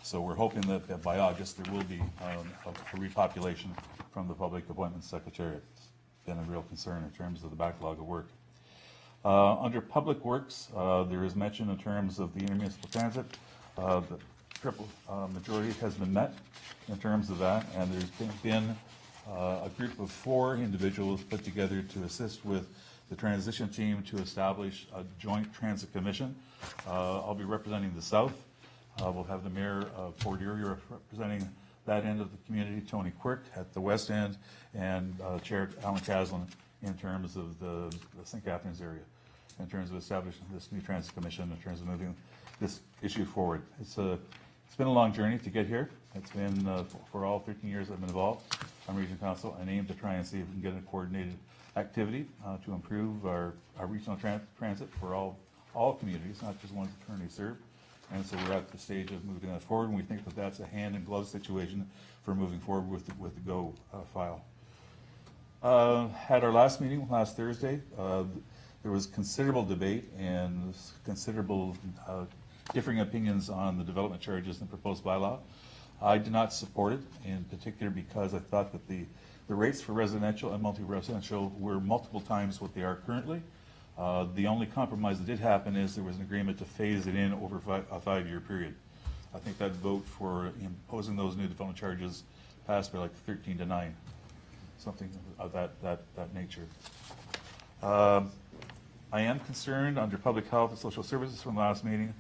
So we're hoping that by August there will be a repopulation from the Public Appointments Secretariat. It's been a real concern in terms of the backlog of work. Under Public Works, there is mention in terms of the intermunicipal transit. The triple majority has been met in terms of that, and there's been a group of 4 individuals put together to assist with the transition team to establish a joint transit commission. I'll be representing the South. We'll have the mayor of Fort Erie representing that end of the community, Tony Quirk at the west end, and Chair Alan Caslin in terms of the St. Catharines area, in terms of establishing this new transit commission, in terms of moving this issue forward. It's been a long journey to get here. It's been for all 13 years I've been involved on Regional Council. I aim to try and see if we can get a coordinated activity to improve our regional transit for all communities, not just ones that currently serve. And so we're at the stage of moving that forward, and we think that that's a hand-in-glove situation for moving forward with the GO file. At our last meeting, last Thursday, there was considerable debate and considerable differing opinions on the development charges in the proposed bylaw. I did not support it, in particular because I thought that the rates for residential and multi-residential were multiple times what they are currently. The only compromise that did happen is there was an agreement to phase it in over a 5-year period. I think that vote for imposing those new development charges passed by like 13-9, something of that nature. I am concerned under public health and social services from the last meeting.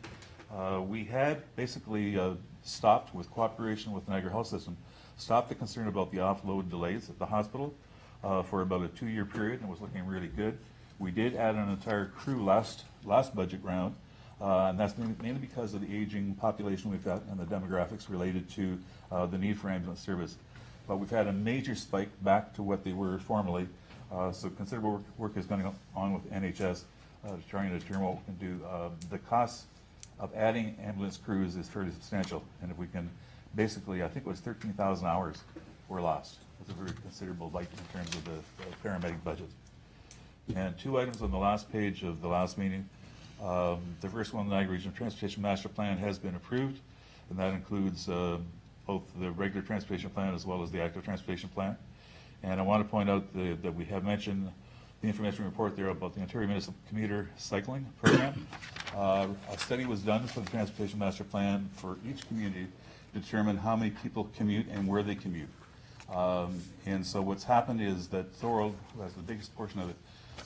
We had basically stopped, with cooperation with the Niagara Health System, stopped the concern about the offload delays at the hospital for about a 2-year period, and it was looking really good. We did add an entire crew last budget round, and that's mainly because of the aging population we've got and the demographics related to the need for ambulance service. But we've had a major spike back to what they were formerly, so considerable work is going on with NHS trying to determine what we can do. The cost of adding ambulance crews is fairly substantial, and if we can, basically, I think it was 13,000 hours were lost. It's a very considerable bite in terms of the paramedic budget. And 2 items on the last page of the last meeting. The first one, the Niagara Regional Transportation Master Plan, has been approved, and that includes both the regular transportation plan as well as the active transportation plan. And I want to point out that we have mentioned the information report there about the Ontario Municipal Commuter Cycling Program. A study was done for the Transportation Master Plan for each community to determine how many people commute and where they commute. And so what's happened is that Thorold, who has the biggest portion of it,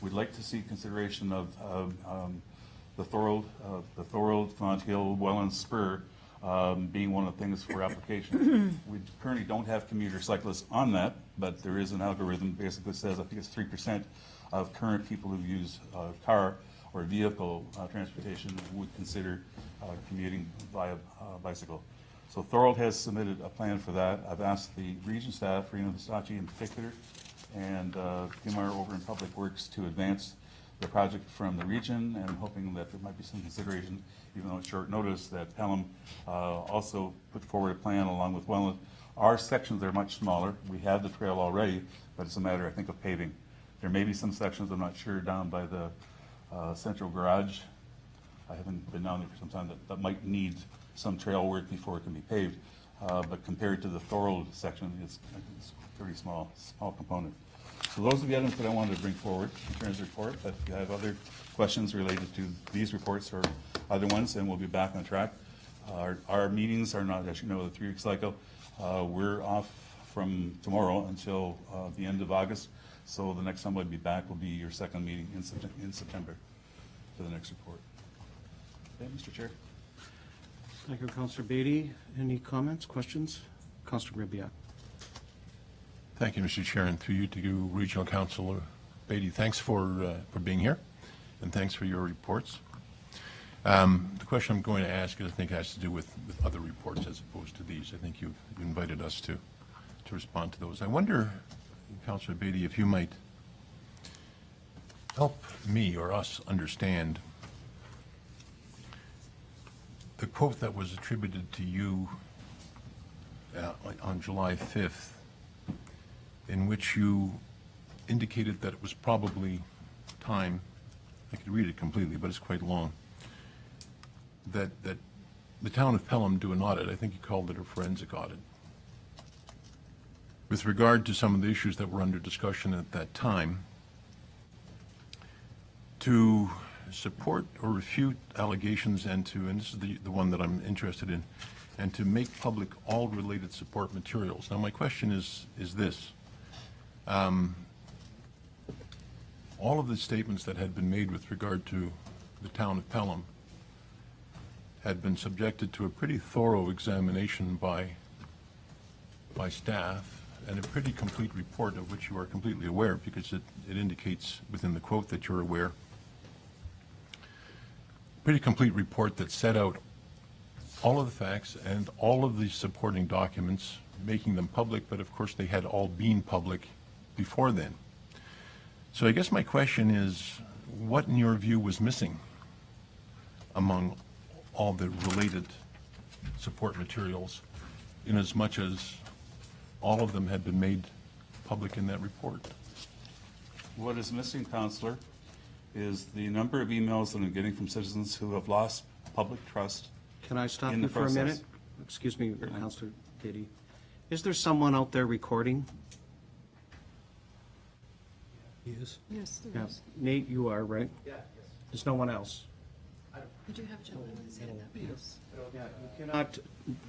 we'd like to see consideration of the Thorold, Font Hill, Welland Spur being one of the things for application. We currently don't have commuter cyclists on that, but there is an algorithm that basically says, I think it's 3% of current people who use car or vehicle transportation would consider commuting via bicycle. So Thorold has submitted a plan for that. I've asked the region staff, Reno Vistachi in particular, and Kumar over in Public Works to advance the project from the region, and I'm hoping that there might be some consideration, even though it's short notice, that Pelham also put forward a plan along with Welland. Our sections are much smaller. We have the trail already, but it's a matter, I think, of paving. There may be some sections, I'm not sure, down by the central garage. I haven't been down there for some time, that might need some trail work before it can be paved. But compared to the Thorold section, it's pretty small component. So those are the items that I wanted to bring forward in terms of report. But if you have other questions related to these reports or other ones, then we'll be back on track. Our meetings are not, as you know, the 3-week cycle. We're off from tomorrow until the end of August. So the next time we'll be back will be your second meeting in September for the next report. Okay, Mr. Chair. Thank you, Councillor Beatty. Any comments, questions? Councillor Gribiak. Thank you, Mr. Chair, and through you to Regional Councillor Beatty. Thanks for being here, and thanks for your reports. The question I'm going to ask, I think, has to do with other reports as opposed to these. I think you've invited us to respond to those. I wonder, Councillor Beatty, if you might help me or us understand the quote that was attributed to you on July 5th, in which you indicated that it was probably time, I could read it completely, but it's quite long, that the town of Pelham do an audit. I think you called it a forensic audit. With regard to some of the issues that were under discussion at that time, to support or refute allegations and this is the one that I'm interested in, and to make public all related support materials. Now my question is this. All of the statements that had been made with regard to the town of Pelham had been subjected to a pretty thorough examination by staff, and a pretty complete report of which you are completely aware, because it indicates within the quote that you're aware. Pretty complete report that set out all of the facts and all of the supporting documents, making them public, but of course they had all been public before then. So I guess my question is, what in your view was missing among all the related support materials, in as much as all of them had been made public in that report. What is missing, Councillor, is the number of emails that I'm getting from citizens who have lost public trust. Can I stop In you the for a process. minute? Excuse me, Councillor Beatty. Is there someone out there recording? Yes. Yes, Yeah. Nate, you are, right? Yeah. There's no one else? We do have a gentleman with his hand up. Yes. Yeah, you cannot,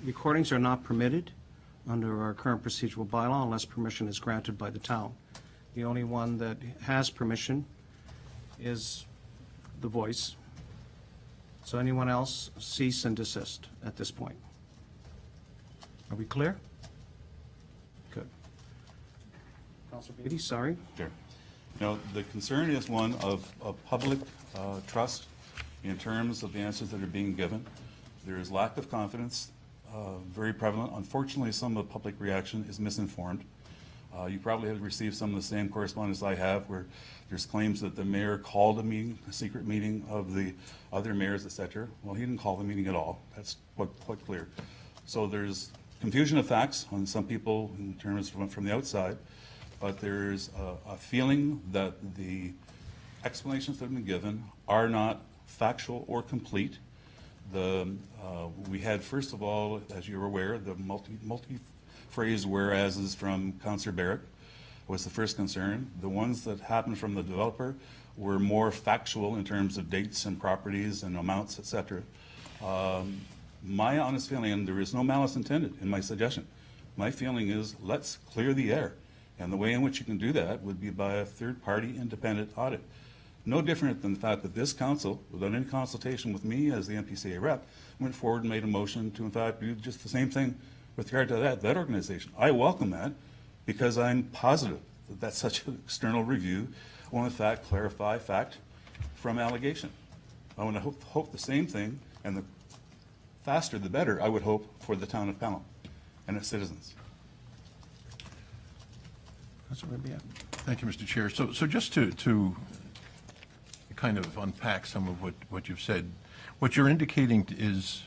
recordings are not permitted under our current procedural bylaw unless permission is granted by the town. The only one that has permission is the voice. So anyone else, cease and desist at this point. Are we clear? Good. Councilor Beatty, sorry. Sure. Now, the concern is one of public trust in terms of the answers that are being given. There is lack of confidence, very prevalent. Unfortunately, some of the public reaction is misinformed. You probably have received some of the same correspondence I have, where there's claims that the mayor called a meeting, a secret meeting of the other mayors, et cetera. Well, he didn't call the meeting at all. That's quite clear. So there's confusion of facts on some people in terms from the outside, but there's a feeling that the explanations that have been given are not factual or complete. We had, first of all, as you're aware, the multi-phrase whereases from Councillor Barrett was the first concern. The ones that happened from the developer were more factual in terms of dates and properties and amounts, et cetera. My honest feeling, and there is no malice intended in my suggestion, my feeling is let's clear the air. And the way in which you can do that would be by a third-party independent audit. No different than the fact that this council, without any consultation with me as the MPCA rep, went forward and made a motion to, in fact, do just the same thing with regard to that organization. I welcome that because I'm positive that such an external review will, in fact, clarify fact from allegation. I want to hope the same thing, and the faster the better, I would hope, for the town of Pelham and its citizens. Thank you, Mr. Chair. So just to kind of unpack some of what you've said, what you're indicating is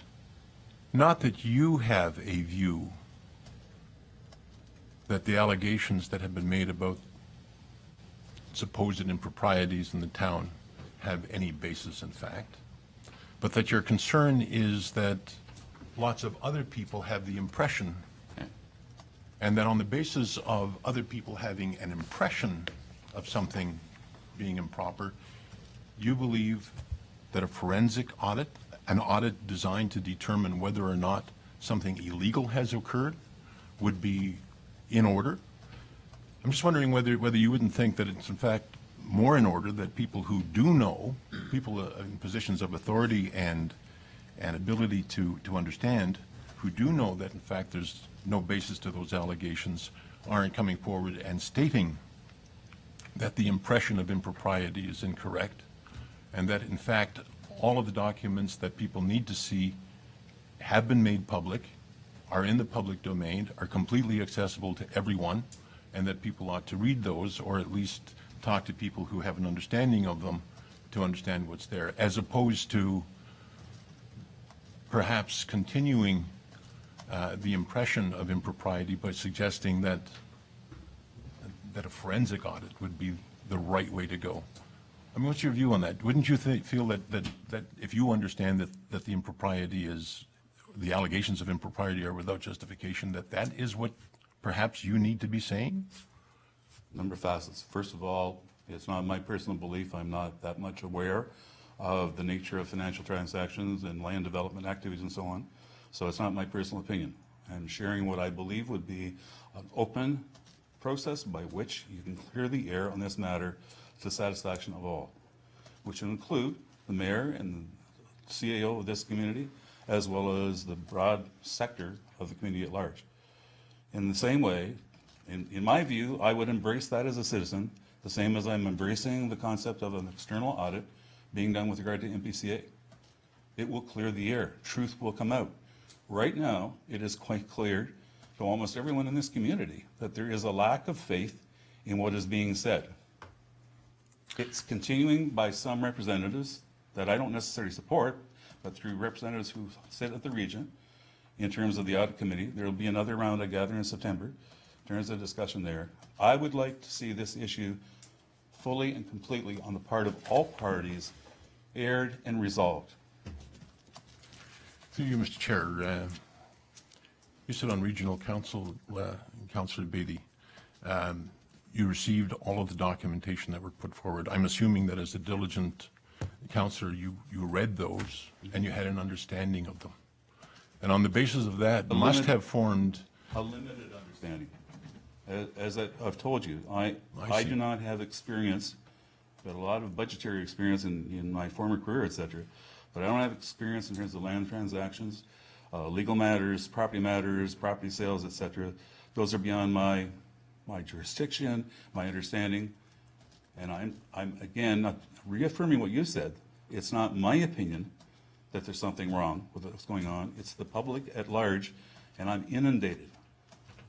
not that you have a view that the allegations that have been made about supposed improprieties in the town have any basis in fact, but that your concern is that lots of other people have the impression, and that on the basis of other people having an impression of something being improper, you believe that a forensic audit, an audit designed to determine whether or not something illegal has occurred, would be in order? I'm just wondering whether you wouldn't think that it's in fact more in order that people who do know, people in positions of authority and ability to understand, who do know that in fact there's no basis to those allegations, aren't coming forward and stating that the impression of impropriety is incorrect, and that in fact all of the documents that people need to see have been made public, are in the public domain, are completely accessible to everyone, and that people ought to read those, or at least talk to people who have an understanding of them to understand what's there, as opposed to perhaps continuing the impression of impropriety by suggesting that a forensic audit would be the right way to go. I mean, what's your view on that? Wouldn't you feel that if you understand that the impropriety is, the allegations of impropriety are without justification, that is what perhaps you need to be saying? Number of facets. First of all, it's not my personal belief. I'm not that much aware of the nature of financial transactions and land development activities and so on. So it's not my personal opinion. I'm sharing what I believe would be an open process by which you can clear the air on this matter to the satisfaction of all, which will include the mayor and the CAO of this community, as well as the broad sector of the community at large. In the same way, in my view, I would embrace that as a citizen, the same as I'm embracing the concept of an external audit being done with regard to MPCA. It will clear the air. Truth will come out. Right now, it is quite clear to almost everyone in this community that there is a lack of faith in what is being said. It's continuing by some representatives that I don't necessarily support, but through representatives who sit at the region in terms of the audit committee. There will be another round, I gather, in September in terms of discussion there. I would like to see this issue fully and completely on the part of all parties aired and resolved. Through you, Mr. Chair, you sit on Regional Council, Councillor Beatty. You received all of the documentation that were put forward. I'm assuming that as a diligent councillor, you read those and you had an understanding of them. And on the basis of that, must have formed A limited understanding. As I've told you, I see. do not have experience, but a lot of budgetary experience in my former career, et cetera. But I don't have experience in terms of land transactions, legal matters, property sales, et cetera. Those are beyond my jurisdiction, my understanding. And I'm again, not reaffirming what you said. It's not my opinion that there's something wrong with what's going on. It's the public at large, and I'm inundated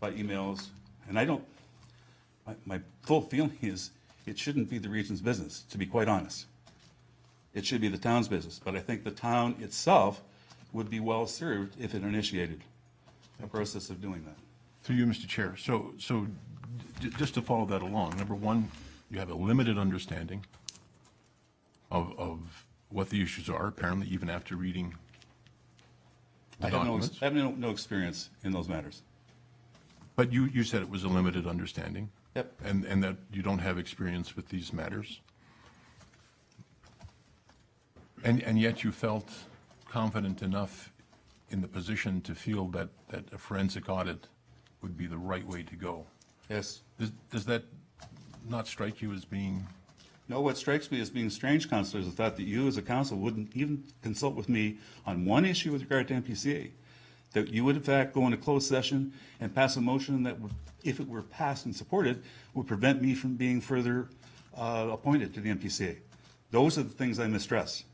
by emails. And I don't, my full feeling is it shouldn't be the region's business, to be quite honest. It should be the town's business. But I think the town itself would be well served if it initiated a process of doing that. through you, Mr. Chair. So just to follow that along, number one, you have a limited understanding of what the issues are, apparently even after reading the documents. I have no experience in those matters. But you said it was a limited understanding. Yep. And that you don't have experience with these matters. And yet you felt confident enough in the position to feel that a forensic audit would be the right way to go. Yes. Does that not strike you as being? No, what strikes me as being strange, Councillor, is the fact that you as a council wouldn't even consult with me on one issue with regard to MPCA. That you would in fact go into closed session and pass a motion that would, if it were passed and supported, would prevent me from being further appointed to the MPCA. Those are the things I mistrust.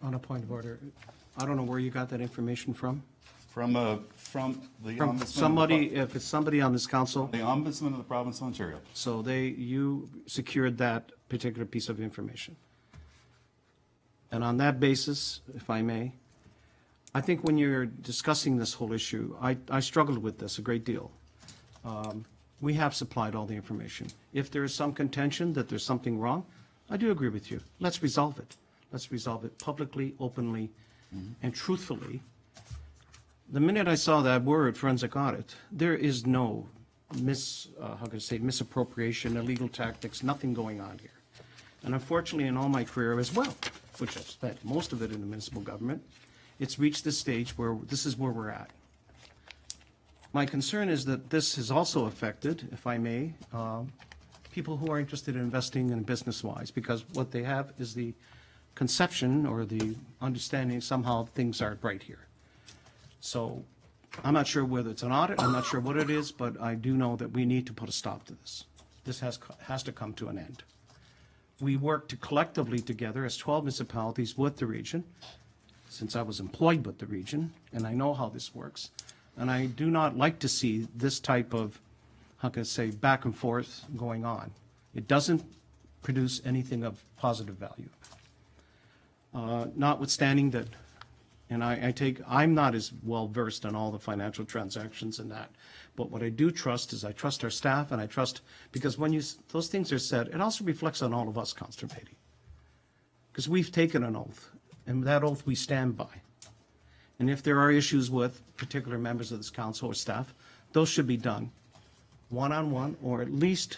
On a point of order, I don't know where you got that information from. From the From Ombudsman somebody, if it's somebody on this council, the Ombudsman of the Province of Ontario. so you secured that particular piece of information. And on that basis, if I may, I think when you're discussing this whole issue, I struggled with this a great deal. We have supplied all the information. If there is some contention that there's something wrong, I do agree with you. Let's resolve it. Let's resolve it publicly, openly, and truthfully. The minute I saw that word, forensic audit, there is no misappropriation, illegal tactics, nothing going on here. And unfortunately, in all my career as well, which I've spent most of it in the municipal government, it's reached this stage where this is where we're at. My concern is that this has also affected, if I may, people who are interested in investing in business-wise, because what they have is the conception or the understanding somehow things aren't right here. So I'm not sure whether it's an audit, I'm not sure what it is, but I do know that we need to put a stop to this. This has to come to an end. We worked collectively together as 12 municipalities with the region, since I was employed with the region, and I know how this works. And I do not like to see this type of, back and forth going on. It doesn't produce anything of positive value. Notwithstanding that, and I'm not as well versed on all the financial transactions and that, but what I do trust is I trust our staff, and I trust, because when those things are said, it also reflects on all of us, Councillor Beatty. Because we've taken an oath, and that oath we stand by. And if there are issues with particular members of this council or staff, those should be done one-on-one, or at least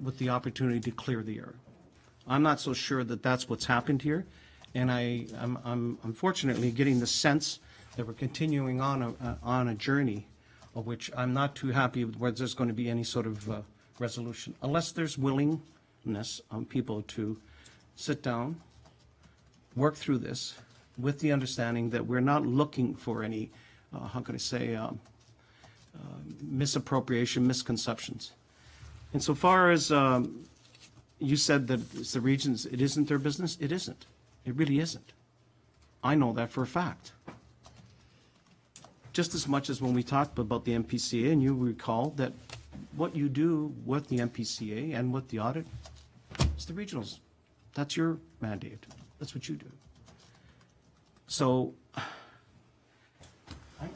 with the opportunity to clear the air. I'm not so sure that that's what's happened here, and I'm unfortunately getting the sense that we're continuing on a journey of which I'm not too happy with whether there's going to be any sort of resolution, unless there's willingness on people to sit down, work through this with the understanding that we're not looking for any, misappropriation, misconceptions. Insofar as you said that it's the regions, it isn't their business, it isn't. It really isn't. I know that for a fact. Just as much as when we talked about the MPCA, and you recall that what you do with the MPCA and with the audit, it's the regionals. That's your mandate. That's what you do. So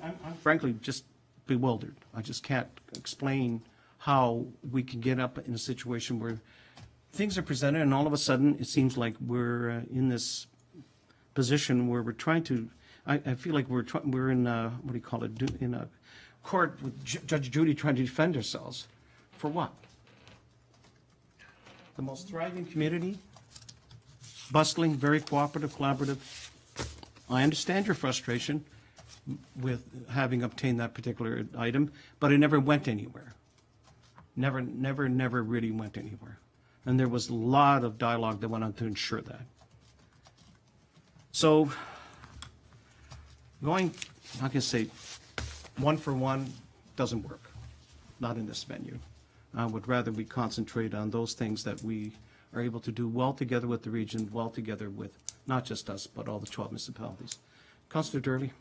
I'm frankly just bewildered. I just can't explain how we can get up in a situation where things are presented and all of a sudden it seems like we're in this position where we're trying to, I feel like we're in, what do you call it, in a court with Judge Judy trying to defend ourselves. For what? The most thriving community, bustling, very cooperative, collaborative. I understand your frustration with having obtained that particular item, but it never went anywhere. Never really went anywhere. And there was a lot of dialogue that went on to ensure that. So, going, I can say, one for one doesn't work. Not in this venue. I would rather we concentrate on those things that we are able to do well together with the region, well together with not just us, but all the 12 municipalities. Councillor Durley.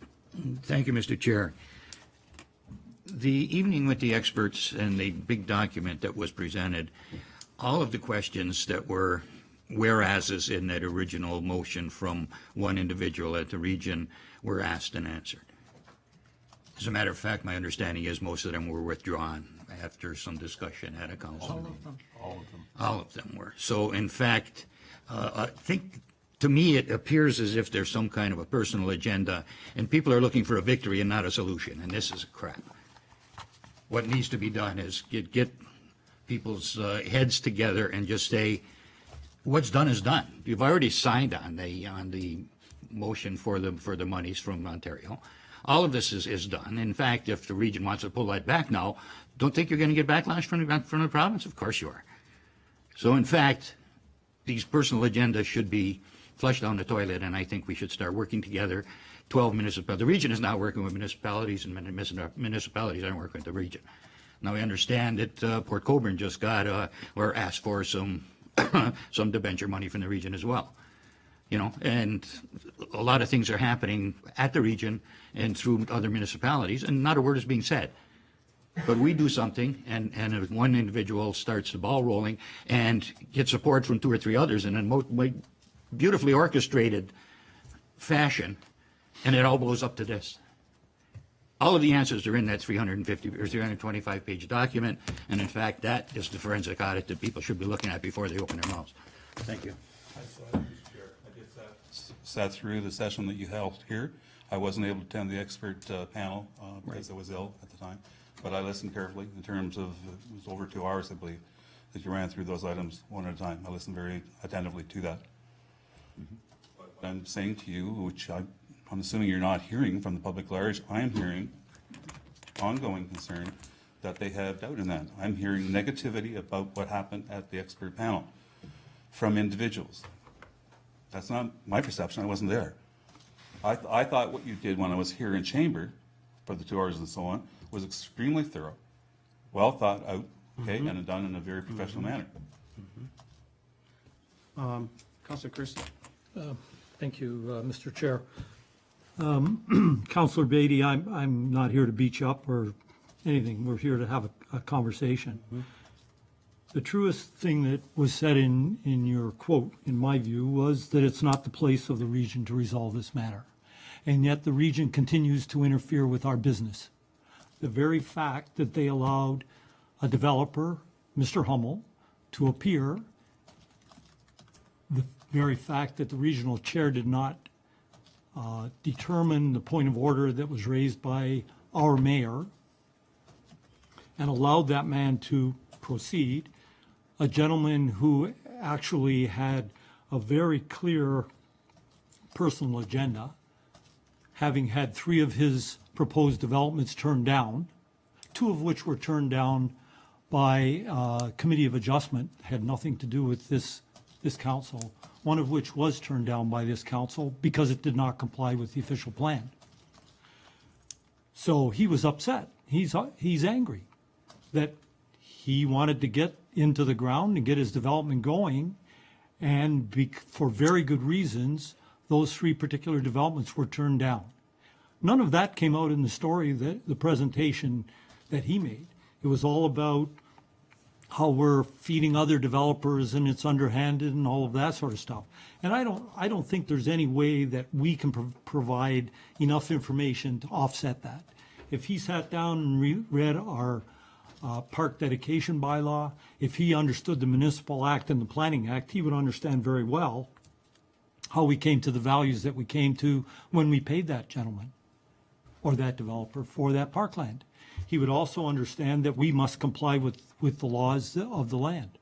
Thank you, Mr. Chair. The evening with the experts and the big document that was presented, all of the questions that were whereases in that original motion from one individual at the region were asked and answered. As a matter of fact, my understanding is most of them were withdrawn after some discussion at a council meeting. All of them. All of them were. So in fact, I think, to me, it appears as if there's some kind of a personal agenda, and people are looking for a victory and not a solution, and this is crap. What needs to be done is get people's heads together and just say, what's done is done. You've already signed on the motion for the monies from Ontario. All of this is done. In fact, if the region wants to pull that back now, don't think you're going to get backlash from the province? Of course you are. So in fact, these personal agendas should be flushed down the toilet, and I think we should start working together. 12 municipalities. The region is now working with municipalities, and municipalities aren't working with the region. Now, we understand that Port Colborne just got or asked for some some debenture money from the region as well. You know, and a lot of things are happening at the region and through other municipalities, and not a word is being said. But we do something, and if one individual starts the ball rolling and gets support from 2 or 3 others in a beautifully orchestrated fashion, and it all blows up to this. All of the answers are in that 350 or 325 page document, and in fact, that is the forensic audit that people should be looking at before they open their mouths. Thank you. I sat through the session that you held here. I wasn't able to attend the expert panel because I was ill at the time, but I listened carefully in terms of, it was over 2 hours, I believe, that you ran through those items one at a time. I listened very attentively to that. But what I'm saying to you, which I'm assuming you're not hearing from the public large, I am hearing ongoing concern that they have doubt in that. I'm hearing negativity about what happened at the expert panel from individuals. That's not my perception. I wasn't there. I thought what you did when I was here in chamber for the 2 hours and so on was extremely thorough, well thought out, okay, and done in a very professional manner. Councillor Christie. Thank you, Mr. Chair. Councillor Beatty, I'm not here to beat you up or anything. We're here to have a conversation. The truest thing that was said in your quote, in my view, was that it's not the place of the region to resolve this matter. And yet the region continues to interfere with our business. The very fact that they allowed a developer, Mr. Hummel, to appear, the very fact that the regional chair did not determine the point of order that was raised by our mayor and allowed that man to proceed, a gentleman who actually had a very clear personal agenda, having had 3 of his proposed developments turned down, 2 of which were turned down by Committee of Adjustment, had nothing to do with this council, one of which was turned down by this council because it did not comply with the official plan. So he was upset. He's angry that he wanted to get into the ground and get his development going, and for very good reasons, those 3 particular developments were turned down. None of that came out in the story, the presentation that he made. It was all about how we're feeding other developers and it's underhanded and all of that sort of stuff. And I don't think there's any way that we can provide enough information to offset that. If he sat down and read our park dedication bylaw, if he understood the Municipal Act and the Planning Act, he would understand very well how we came to the values that we came to when we paid that gentleman or that developer for that parkland. He would also understand that we must comply with the laws of the land.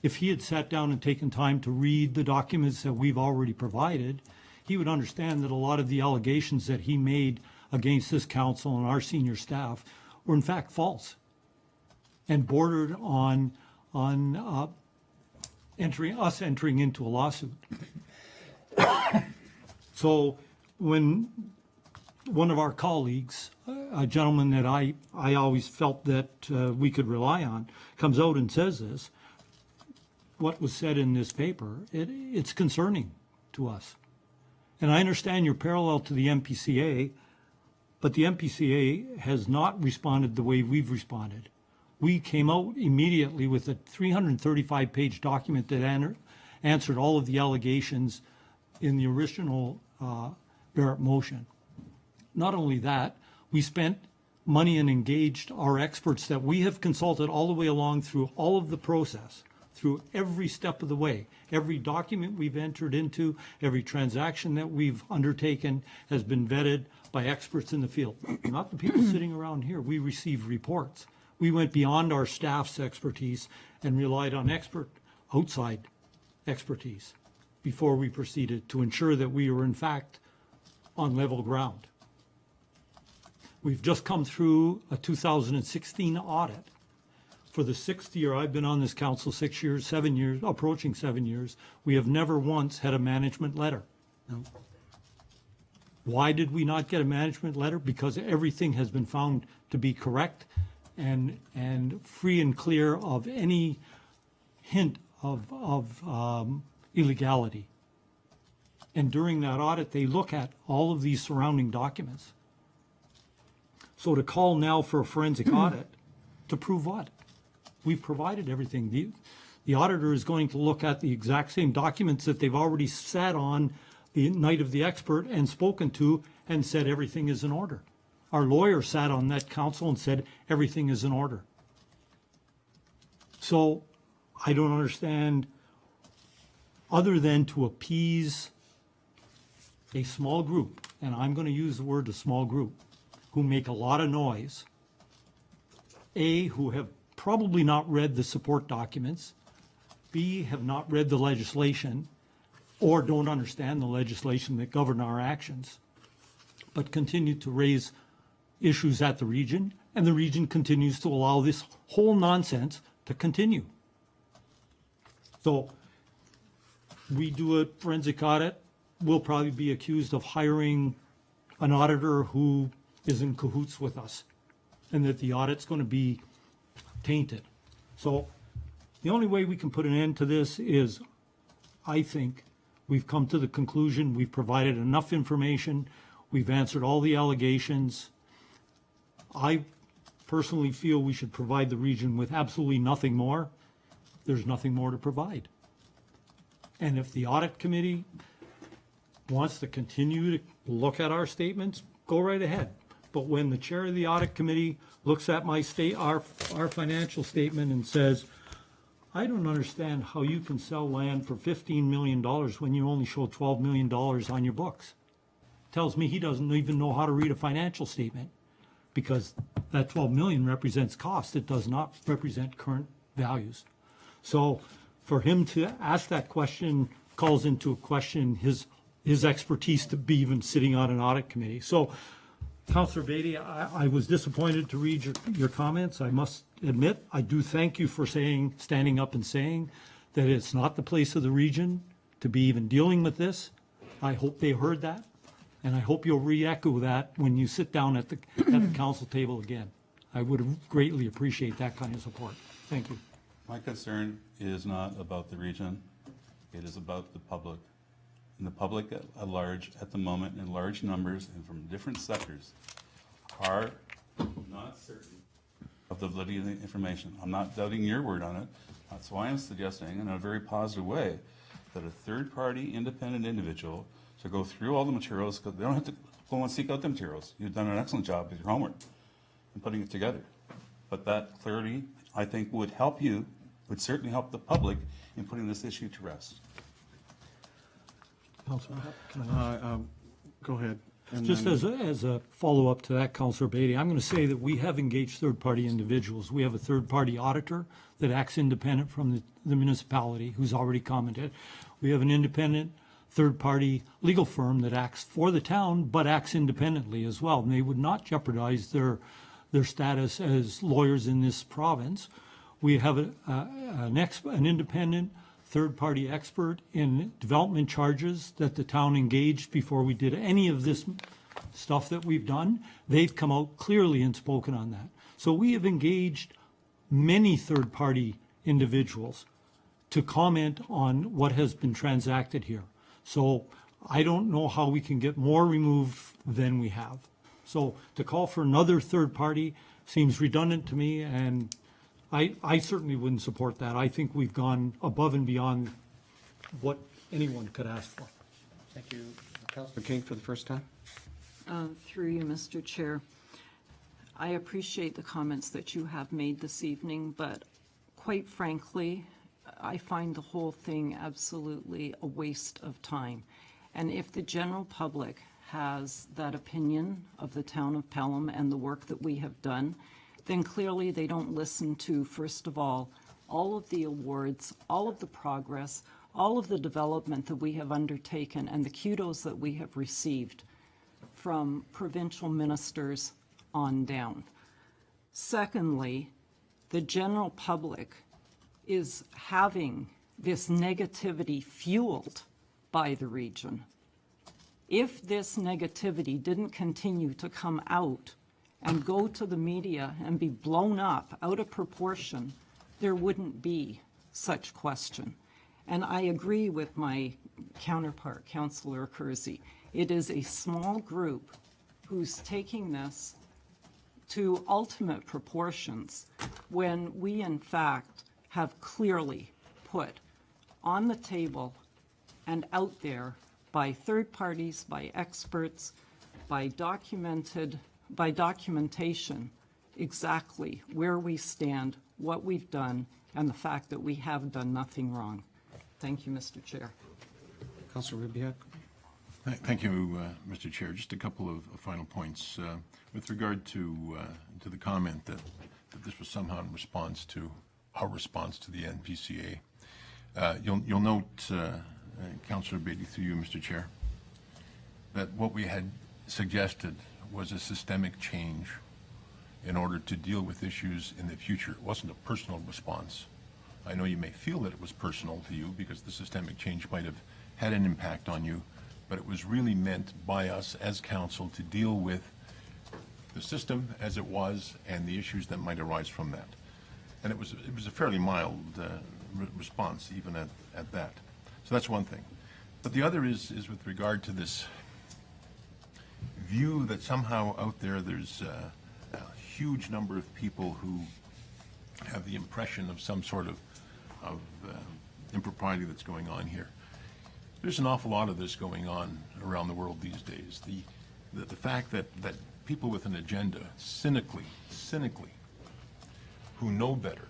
If he had sat down and taken time to read the documents that we've already provided, he would understand that a lot of the allegations that he made against this council and our senior staff were in fact false and bordered on entering into a lawsuit. So when one of our colleagues, a gentleman that I always felt that we could rely on, comes out and says this, what was said in this paper, it's concerning to us. And I understand your parallel to the MPCA, but the MPCA has not responded the way we've responded. We came out immediately with a 335-page document that answered all of the allegations in the original Barrett motion. Not only that, we spent money and engaged our experts that we have consulted all the way along through all of the process, through every step of the way. Every document we've entered into, every transaction that we've undertaken has been vetted by experts in the field. Not the people sitting around here. We received reports. We went beyond our staff's expertise and relied on outside expertise before we proceeded to ensure that we were in fact on level ground. We've just come through a 2016 audit. For the sixth year I've been on this council, 6 years, 7 years, approaching 7 years, we have never once had a management letter. No. Why did we not get a management letter? Because everything has been found to be correct and free and clear of any hint of illegality. And during that audit, they look at all of these surrounding documents. So to call now for a forensic audit, to prove what? We've provided everything. The auditor is going to look at the exact same documents that they've already sat on the night of the expert and spoken to and said everything is in order. Our lawyer sat on that council and said everything is in order. So I don't understand, other than to appease a small group, and I'm going to use the word a small group, who make a lot of noise, who have probably not read the support documents, B, have not read the legislation, or don't understand the legislation that govern our actions, but continue to raise issues at the region, and the region continues to allow this whole nonsense to continue. So we do a forensic audit, we'll probably be accused of hiring an auditor who is in cahoots with us, and that the audit's going to be tainted. So the only way we can put an end to this is, I think, we've come to the conclusion, we've provided enough information, we've answered all the allegations. I personally feel we should provide the region with absolutely nothing more. There's nothing more to provide. And if the audit committee wants to continue to look at our statements, go right ahead. But when the chair of the audit committee looks at our financial statement and says, I don't understand how you can sell land for $15 million when you only show $12 million on your books. Tells me he doesn't even know how to read a financial statement, because that 12 million represents cost. It does not represent current values. So for him to ask that question calls into a question his expertise to be even sitting on an audit committee. So Councillor Beatty, I was disappointed to read your comments. I must admit, I do thank you for standing up and saying that it's not the place of the region to be even dealing with this. I hope they heard that, and I hope you'll re-echo that when you sit down at the council table again. I would greatly appreciate that kind of support. Thank you. My concern is not about the region. It is about the public. And the public at large, at the moment, in large numbers and from different sectors, are not certain of the validity of the information. I'm not doubting your word on it. That's why I'm suggesting, in a very positive way, that a third-party independent individual to go through all the materials, because they don't have to go and seek out the materials. You've done an excellent job with your homework in putting it together. But that clarity, I think, would help you, would certainly help the public in putting this issue to rest. Councillor, can I Go ahead. And Just then- as a follow-up to that, Councillor Beatty, I'm going to say that we have engaged third-party individuals. We have a third-party auditor that acts independent from the municipality, who's already commented. We have an independent third-party legal firm that acts for the town, but acts independently as well. And they would not jeopardize their status as lawyers in this province. We have an independent third-party expert in development charges that the town engaged before we did any of this stuff that we've done. They've come out clearly and spoken on that. So we have engaged many third-party individuals to comment on what has been transacted here. So I don't know how we can get more removed than we have. So to call for another third party seems redundant to me, and I certainly wouldn't support that. I think we've gone above and beyond what anyone could ask for. Thank you. Councillor King for the first time. Through you, Mr. Chair. I appreciate the comments that you have made this evening, but quite frankly, I find the whole thing absolutely a waste of time. And if the general public has that opinion of the town of Pelham and the work that we have done, then clearly they don't listen to, first of all of the awards, all of the progress, all of the development that we have undertaken, and the kudos that we have received from provincial ministers on down. Secondly, the general public is having this negativity fueled by the region. If this negativity didn't continue to come out and go to the media and be blown up out of proportion, there wouldn't be such question. And I agree with my counterpart, Councillor Kersey. It is a small group who's taking this to ultimate proportions when we, in fact, have clearly put on the table and out there by third parties, by experts, by documentation, exactly where we stand, what we've done, and the fact that we have done nothing wrong. Thank you, Mr. Chair. Councillor Ribbiak. Thank you, Mr. Chair. Just a couple of final points. With regard to the comment that this was somehow in response to our response to the NPCA, you'll note, Councillor Beatty, through you, Mr. Chair, that what we had suggested was a systemic change in order to deal with issues in the future. It wasn't a personal response. I know you may feel that it was personal to you because the systemic change might have had an impact on you, but it was really meant by us as council to deal with the system as it was and the issues that might arise from that. And it was a fairly mild response even at that. So that's one thing. But the other is with regard to this view that somehow out there's a huge number of people who have the impression of some sort of impropriety that's going on here. There's an awful lot of this going on around the world these days. The fact that people with an agenda, cynically, who know better,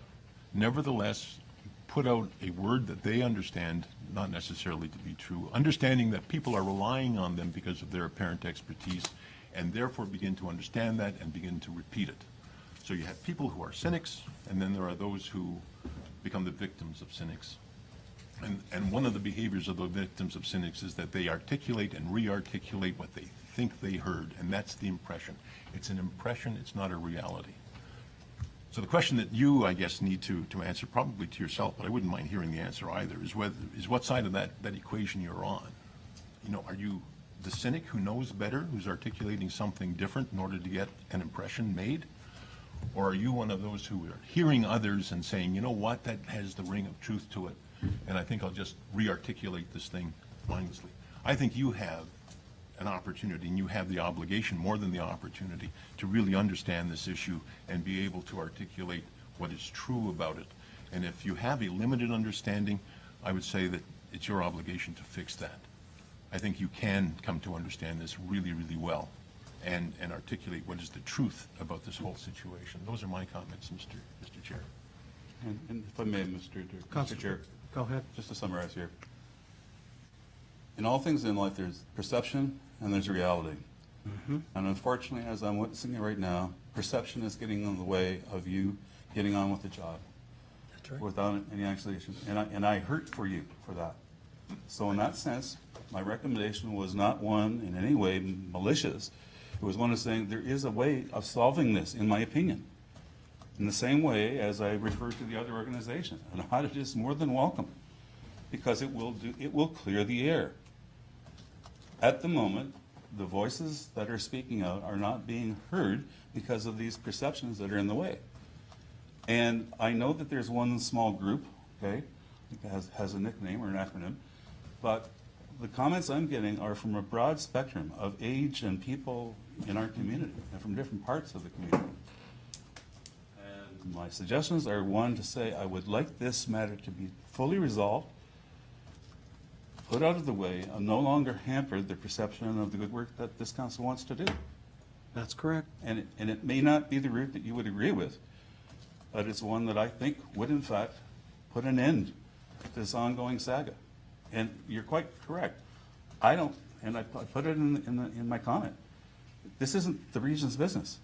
nevertheless put out a word that they understand not necessarily to be true, understanding that people are relying on them because of their apparent expertise, and therefore begin to understand that and begin to repeat it. So you have people who are cynics, and then there are those who become the victims of cynics. And one of the behaviors of the victims of cynics is that they articulate and re-articulate what they think they heard, and that's the impression. It's an impression, it's not a reality. So the question that you, I guess, need to answer, probably to yourself, but I wouldn't mind hearing the answer either, is what side of that equation you're on. You know, are you the cynic who knows better, who's articulating something different in order to get an impression made? Or are you one of those who are hearing others and saying, you know what, that has the ring of truth to it, and I think I'll just re-articulate this thing mindlessly? I think you have an opportunity, and you have the obligation, more than the opportunity, to really understand this issue and be able to articulate what is true about it. And if you have a limited understanding, I would say that it's your obligation to fix that. I think you can come to understand this really, really well and articulate what is the truth about this whole situation. Those are my comments, Mr. Chair. And if I may, Mr. Chair. Go ahead. Just to summarize here. In all things in life, there's perception and there's reality. And unfortunately, as I'm witnessing it right now, perception is getting in the way of you getting on with the job. That's right. Without any accusation. And I hurt for you for that. So in that sense, my recommendation was not one in any way malicious. It was one of saying there is a way of solving this, in my opinion. In the same way as I referred to the other organization. An audit is more than welcome because it will clear the air. At the moment, the voices that are speaking out are not being heard because of these perceptions that are in the way. And I know that there's one small group, okay, that has a nickname or an acronym, but the comments I'm getting are from a broad spectrum of age and people in our community and from different parts of the community. And my suggestions are, one, to say I would like this matter to be fully resolved, put out of the way, and no longer hamper the perception of the good work that this council wants to do. That's correct. And it may not be the route that you would agree with, but it's one that I think would, in fact, put an end to this ongoing saga. And you're quite correct. I don't, and I put it in my comment. This isn't the region's business.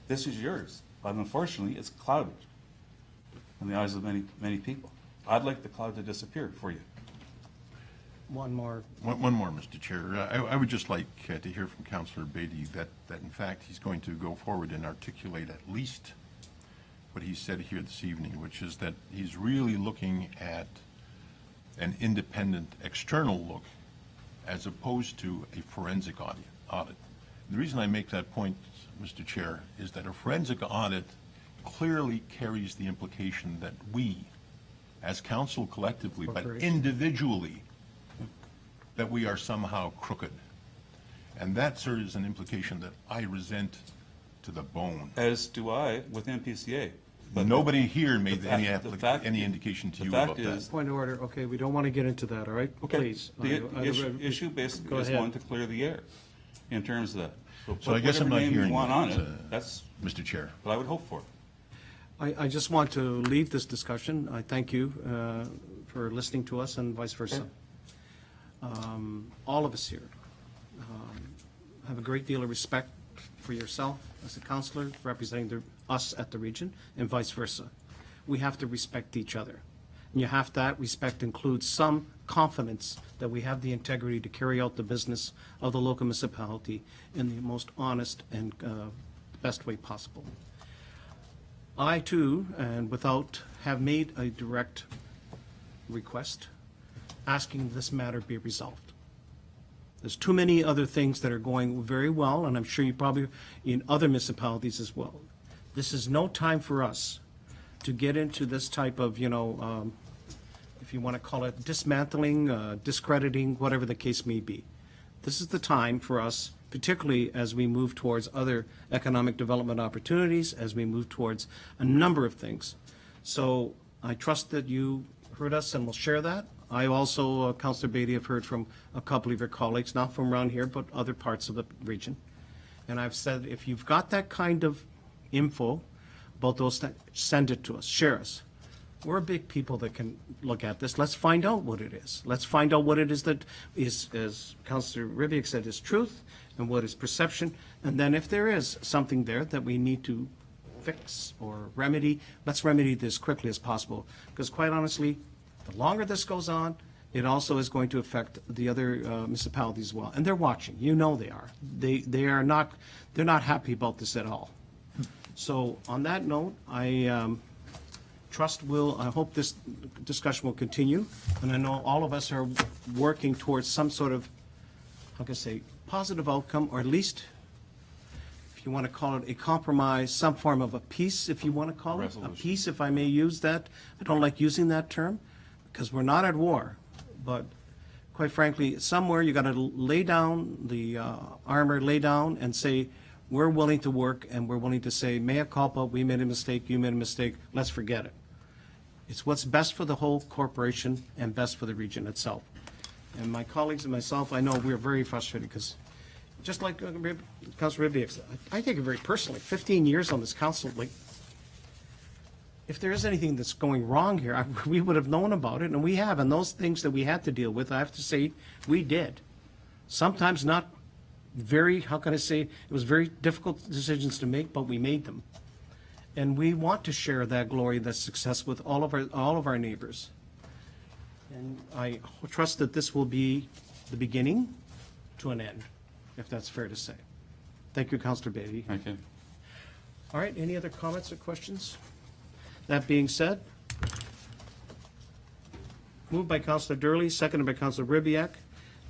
This is yours. But unfortunately, it's clouded in the eyes of many people. I'd like the cloud to disappear for you. One more. One more, Mr. Chair. I would just like to hear from Councillor Beatty that in fact he's going to go forward and articulate at least what he said here this evening, which is that he's really looking at an independent external look as opposed to a forensic audit. The reason I make that point, Mr. Chair, is that a forensic audit clearly carries the implication that we, as council collectively, but individually, that we are somehow crooked. And that, sir, is an implication that I resent to the bone. As do I with MPCA. But nobody here made any indication to you about that. Point of order. Okay, we don't want to get into that, all right? Okay. Please. The issue basically is one to clear the air in terms of that. So I guess I'm not hearing that, that's Mr. Chair. what I would hope for. I just want to leave this discussion. I thank you for listening to us and vice versa. All of us here have a great deal of respect for yourself as a councillor representing us at the region and vice versa. We have to respect each other. And you have that respect includes some confidence that we have the integrity to carry out the business of the local municipality in the most honest and best way possible. I too, and without, have made a direct request asking this matter be resolved. There's too many other things that are going very well, and I'm sure you probably in other municipalities as well. This is no time for us to get into this type of, if you want to call it dismantling, discrediting, whatever the case may be. This is the time for us, particularly as we move towards other economic development opportunities, as we move towards a number of things. So I trust that you heard us and will share that. I also, Councillor Beatty, have heard from a couple of your colleagues, not from around here, but other parts of the region. And I've said, if you've got that kind of info about those things, send it to us, share us. We're big people that can look at this. Let's find out what it is. Let's find out what it is that is, as Councillor Ribiak said, is truth and what is perception. And then if there is something there that we need to fix or remedy, let's remedy this quickly as possible. Because quite honestly, the longer this goes on, it also is going to affect the other municipalities as well. And they're watching. You know they are. They're not happy about this at all. So on that note, I hope this discussion will continue. And I know all of us are working towards some sort of, how can I say, positive outcome, or at least, if you want to call it a compromise, some form of a peace, if you want to call it. A peace, if I may use that. I don't like using that term, because we're not at war. But quite frankly, somewhere you got to lay down the armor, lay down and say, we're willing to work, and we're willing to say, mea culpa, we made a mistake, you made a mistake, let's forget it. It's what's best for the whole corporation and best for the region itself. And my colleagues and myself, I know we're very frustrated because, just like Councillor Ribiak, I take it very personally. 15 years on this council, like, if there is anything that's going wrong here, we would have known about it, and we have. And those things that we had to deal with, I have to say, we did. Sometimes not very, how can I say, it was very difficult decisions to make, but we made them. And we want to share that glory, that success with all of our neighbors. And I trust that this will be the beginning to an end, if that's fair to say. Thank you, Councillor Beatty. Thank you. All right, any other comments or questions? That being said, moved by Councillor Durley, seconded by Councillor Ribiak,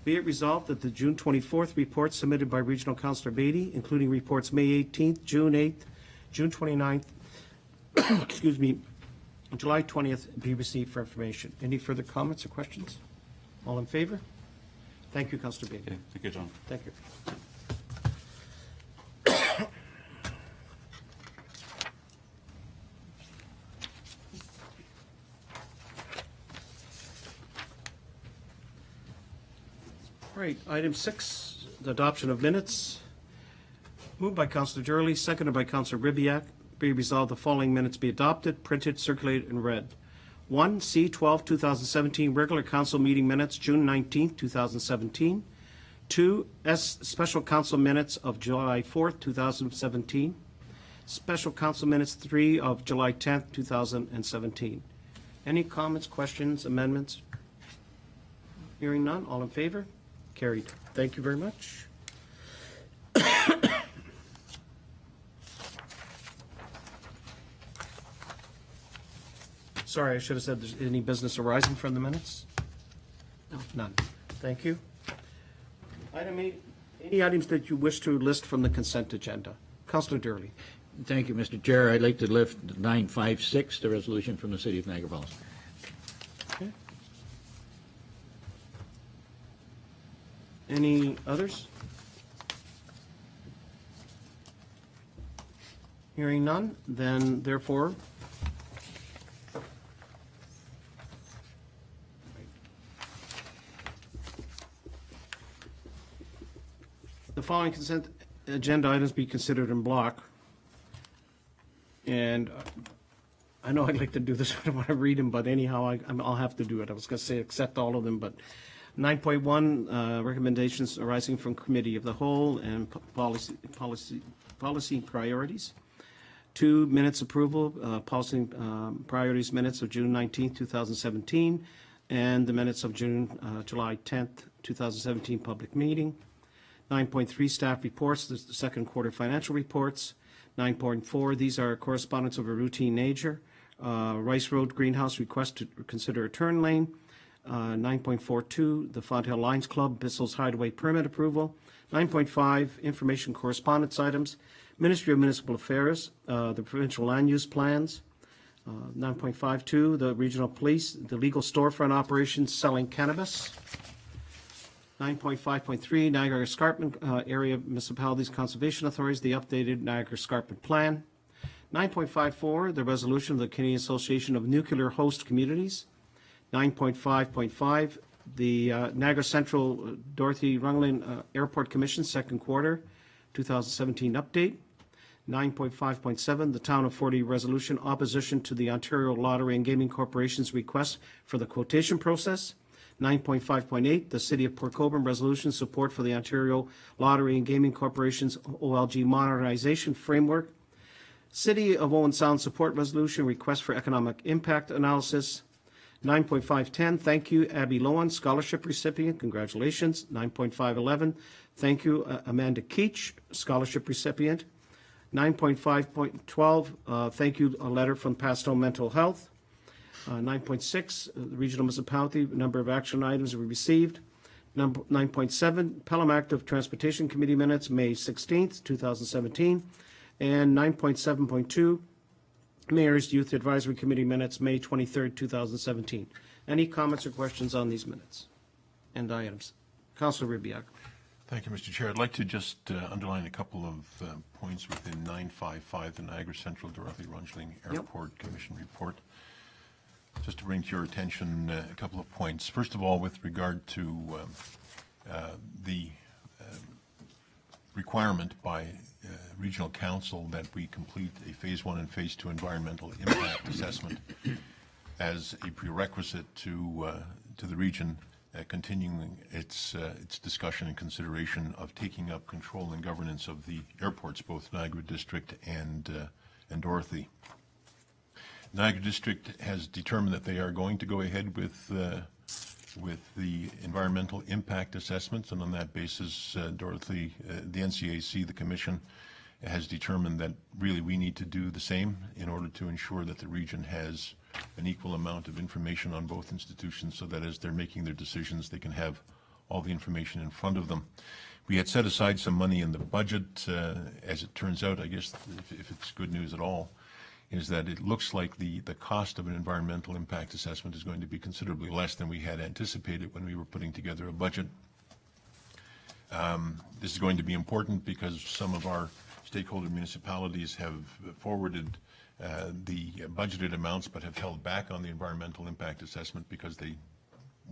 be it resolved that the June 24th report submitted by Regional Councillor Beatty, including reports May 18th, June 8th, June 29th, excuse me, July 20th, be received for information. Any further comments or questions? All in favor? Thank you, Councillor Beatty. Okay, thank you, John. Thank you. All right, item 6, the adoption of minutes. Moved by Councillor Durley, seconded by Councillor Ribiak. Be resolved the following minutes be adopted, printed, circulated, and read. 1, C12, 2017, regular council meeting minutes, June 19th, 2017. 2, S, special council minutes of July 4th, 2017. Special council minutes 3 of July 10th, 2017. Any comments, questions, amendments? Hearing none, all in favor? Carried. Thank you very much. Sorry, I should have said, there's any business arising from the minutes? No. None. Thank you. Item 8, any items that you wish to list from the consent agenda? Councillor Durley. Thank you, Mr. Chair. I'd like to lift 956, the resolution from the City of Niagara Falls. Okay. Any others? Hearing none, then therefore, the following consent agenda items be considered in block. And I know I'd like to do this, I don't want to read them, but anyhow, I'll have to do it. I was going to say accept all of them, but 9.1, recommendations arising from Committee of the Whole and policy priorities. 2, minutes approval, policy priorities minutes of June 19th, 2017, and the minutes of July 10th, 2017 public meeting. 9.3, staff reports, the second quarter financial reports. 9.4, these are correspondence of a routine nature. Rice Road Greenhouse request to consider a turn lane. 9.42, the Fonthill Lions Club, Bissell's Hideaway permit approval. 9.5, information correspondence items. Ministry of Municipal Affairs, the provincial land use plans. 9.52, the regional police, the legal storefront operations selling cannabis. 9.5.3, Niagara Escarpment Area Municipalities Conservation Authorities, the updated Niagara Escarpment Plan. 9.54, the resolution of the Canadian Association of Nuclear Host Communities. 9.5.5, the Niagara Central Dorothy Rungling Airport Commission second quarter 2017 update. 9.5.7, the Town of Fort Erie resolution opposition to the Ontario Lottery and Gaming Corporation's request for the quotation process. 9.5.8, the City of Port Colborne resolution support for the Ontario Lottery and Gaming Corporation's OLG modernization framework. City of Owen Sound support resolution request for economic impact analysis. 9.510, thank you, Abby Lowen, scholarship recipient, congratulations. 9.511, thank you, Amanda Keach, scholarship recipient. 9.5.12, thank you, a letter from Pasto Mental Health. 9.6, the regional municipality, number of action items we received. 9.7, Pelham Active Transportation Committee minutes, May 16th, 2017. And 9.7.2, Mayor's Youth Advisory Committee minutes, May 23rd, 2017. Any comments or questions on these minutes? agenda items. Councillor Ribbiak. Thank you, Mr. Chair. I'd like to just underline a couple of points within 955, the Niagara Central Dorothy Rungeling Airport Commission report. Just to bring to your attention a couple of points. First of all, with regard to the requirement by Regional Council that we complete a Phase 1 and Phase 2 environmental impact assessment as a prerequisite to the region continuing its discussion and consideration of taking up control and governance of the airports, both Niagara District and Dorothy. Niagara District has determined that they are going to go ahead with the environmental impact assessments, and on that basis, Dorothy, the NCAC, the Commission, has determined that really we need to do the same in order to ensure that the region has an equal amount of information on both institutions, so that as they're making their decisions, they can have all the information in front of them. We had set aside some money in the budget. As it turns out, I guess, if it's good news at all, is that it looks like the cost of an environmental impact assessment is going to be considerably less than we had anticipated when we were putting together a budget. This is going to be important because some of our stakeholder municipalities have forwarded the budgeted amounts but have held back on the environmental impact assessment because they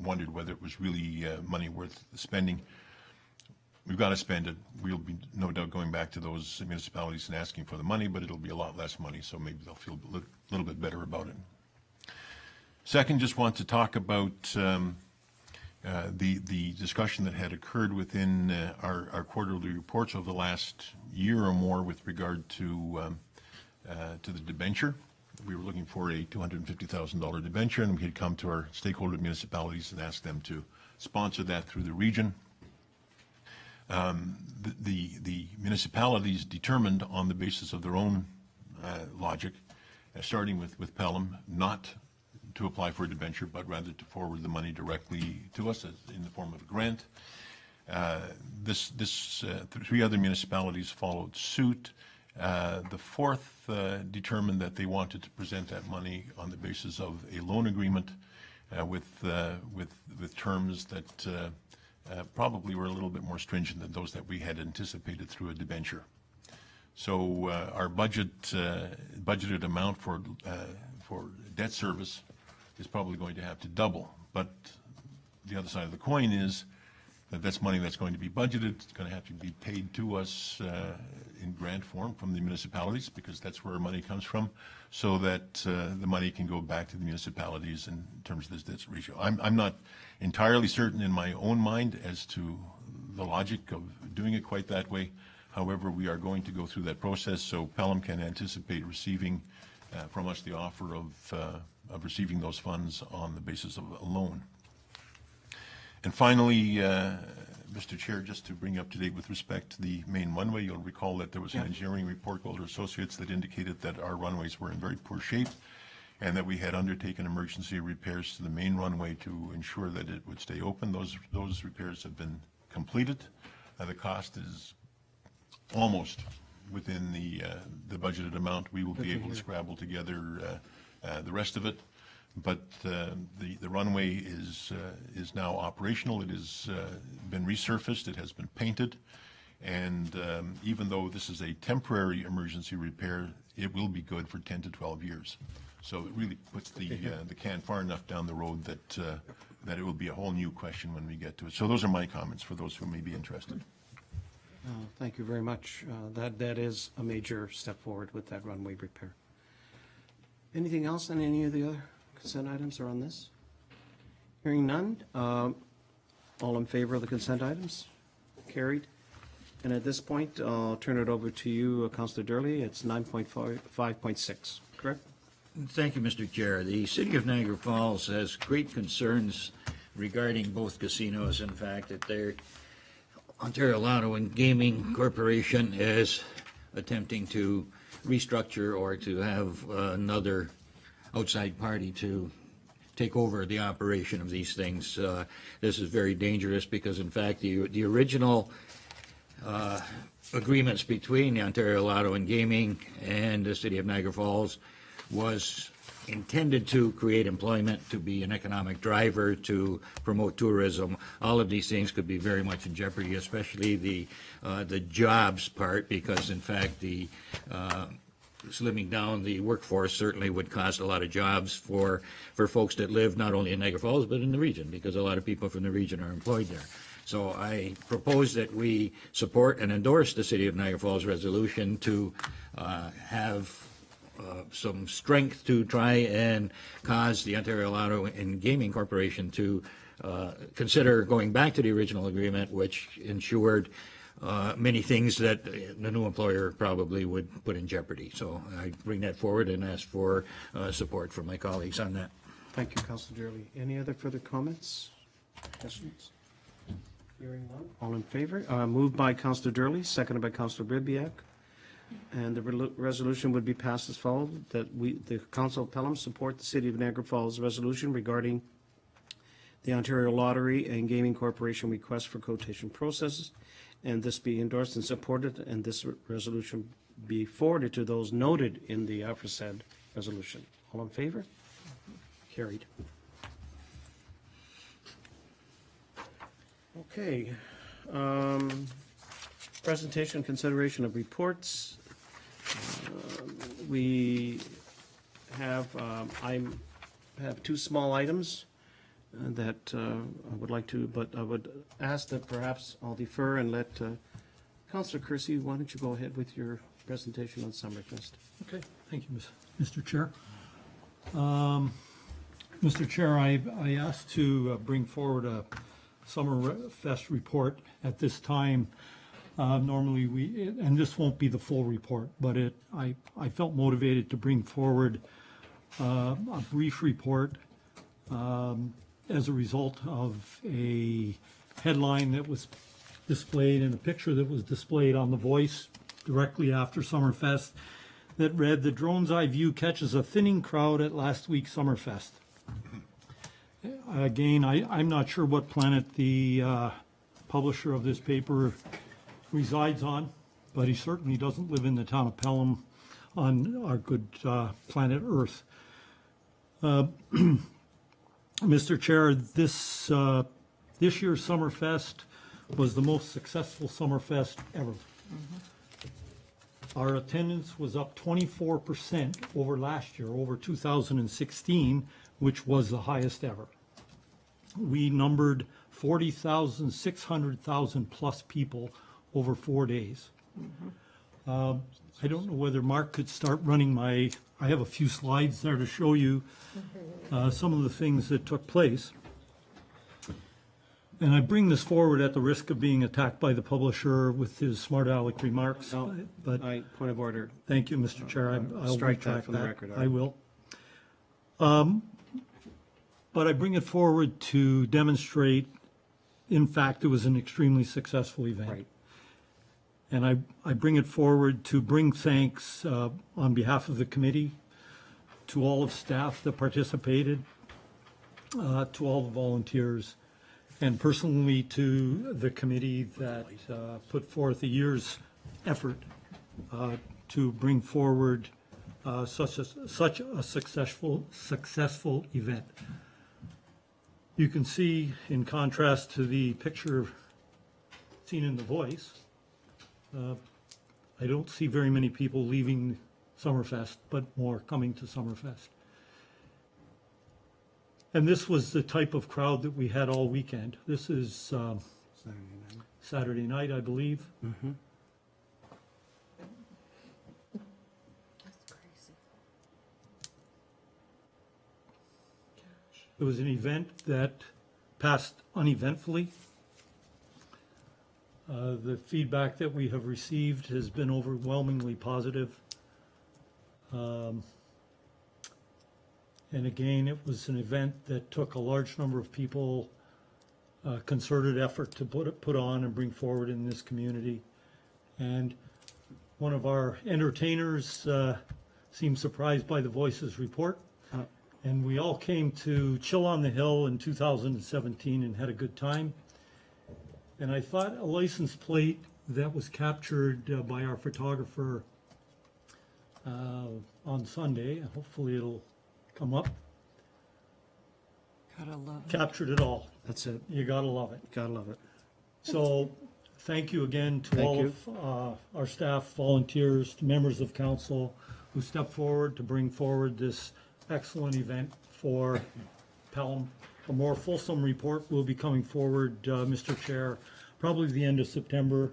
wondered whether it was really money worth spending. We've got to spend it. We'll be no doubt going back to those municipalities and asking for the money, but it'll be a lot less money, so maybe they'll feel a little bit better about it. Second, just want to talk about the discussion that had occurred within our quarterly reports over the last year or more with regard to the debenture. We were looking for a $250,000 debenture, and we had come to our stakeholder municipalities and asked them to sponsor that through the region. The municipalities determined on the basis of their own logic, starting with Pelham, not to apply for a debenture, but rather to forward the money directly to us in the form of a grant. Three other municipalities followed suit. The fourth determined that they wanted to present that money on the basis of a loan agreement with terms that probably were a little bit more stringent than those that we had anticipated through a debenture. So our budgeted amount for debt service is probably going to have to double. But the other side of the coin is that that's money that's going to be budgeted. It's going to have to be paid to us in grant form from the municipalities, because that's where our money comes from, so that the money can go back to the municipalities in terms of this debt ratio. I'm not entirely certain in my own mind as to the logic of doing it quite that way. However, we are going to go through that process, so Pelham can anticipate receiving from us the offer of receiving those funds on the basis of a loan. And finally, Mr. Chair, just to bring you up to date with respect to the main runway, you'll recall that there was an engineering report, Golder Associates, that indicated that our runways were in very poor shape and that we had undertaken emergency repairs to the main runway to ensure that it would stay open. Those repairs have been completed. The cost is almost within the budgeted amount. We will be able to scrabble together the rest of it. But the runway is now operational. It has been resurfaced. It has been painted. And even though this is a temporary emergency repair, it will be good for 10 to 12 years. So it really puts the can far enough down the road that it will be a whole new question when we get to it. So those are my comments for those who may be interested. Thank you very much. That is a major step forward with that runway repair. Anything else on any of the other consent items or on this? Hearing none. All in favor of the consent items? Carried. And at this point, I'll turn it over to you, Councillor Durley. It's 9.5.6, correct? Thank you, Mr. Chair. The City of Niagara Falls has great concerns regarding both casinos. In fact, that their Ontario Lotto and Gaming Corporation is attempting to restructure or to have another outside party to take over the operation of these things. This is very dangerous because, in fact, the original agreements between the Ontario Lotto and Gaming and the City of Niagara Falls was intended to create employment, to be an economic driver, to promote tourism. All of these things could be very much in jeopardy, especially the jobs part, because in fact the slimming down the workforce certainly would cost a lot of jobs for folks that live not only in Niagara Falls but in the region, because a lot of people from the region are employed there. So I propose that we support and endorse the City of Niagara Falls resolution to have some strength to try and cause the Ontario Lotto and Gaming Corporation to consider going back to the original agreement, which ensured many things that the new employer probably would put in jeopardy. So I bring that forward and ask for support from my colleagues on that. Thank you, Councillor Durley. Any other further comments, questions? Hearing none. All in favor? Moved by Councillor Durley, seconded by Councillor Bibiak. And the resolution would be passed as follows, that the Council of Pelham, support the City of Niagara Falls resolution regarding the Ontario Lottery and Gaming Corporation request for quotation processes, and this be endorsed and supported, and this resolution be forwarded to those noted in the aforesaid resolution. All in favor? Carried. Okay. Presentation and consideration of reports. We have, I have two small items that I would like to, but I would ask that perhaps I'll defer and let Councillor Kersey, why don't you go ahead with your presentation on Summerfest? Okay, thank you, Mr. Chair. Mr. Chair, I asked to bring forward a Summerfest report at this time. Normally and this won't be the full report, but I felt motivated to bring forward a brief report as a result of a headline that was displayed and a picture that was displayed on The Voice directly after Summerfest that read, "The drone's eye view catches a thinning crowd at last week's Summerfest." Again, I'm not sure what planet the publisher of this paper resides on, but he certainly doesn't live in the town of Pelham on our good planet Earth. Mr. Chair, this year's Summerfest was the most successful Summerfest ever. Our attendance was up 24% over last year, over 2016, which was the highest ever. We numbered 40,000, 600,000 plus people over 4 days. I don't know whether Mark could start running I have a few slides there to show you some of the things that took place. And I bring this forward at the risk of being attacked by the publisher with his smart aleck remarks. No, but point of order. Thank you, Mr. Chair. I'll Strike that retract from the record. I will. But I bring it forward to demonstrate, in fact, it was an extremely successful event. Right. And I bring it forward to bring thanks on behalf of the committee to all of staff that participated, to all the volunteers, and personally to the committee that put forth a year's effort to bring forward such a successful event. You can see, in contrast to the picture seen in The Voice, I don't see very many people leaving Summerfest, but more coming to Summerfest. And this was the type of crowd that we had all weekend. This is Saturday night, I believe. Mm-hmm. It was an event that passed uneventfully. The feedback that we have received has been overwhelmingly positive. And again, it was an event that took a large number of people, concerted effort to put on and bring forward in this community. And one of our entertainers seemed surprised by the Voice's report. And we all came to Chill on the Hill in 2017 and had a good time. And I thought a license plate that was captured by our photographer on Sunday, and hopefully it'll come up, Gotta love it. captured it all. That's it. You gotta love it. Gotta love it. So, thank you again to Thank all you. of our staff, volunteers, to members of council who stepped forward to bring forward this excellent event for Pelham. A more fulsome report will be coming forward, Mr. Chair, probably the end of September.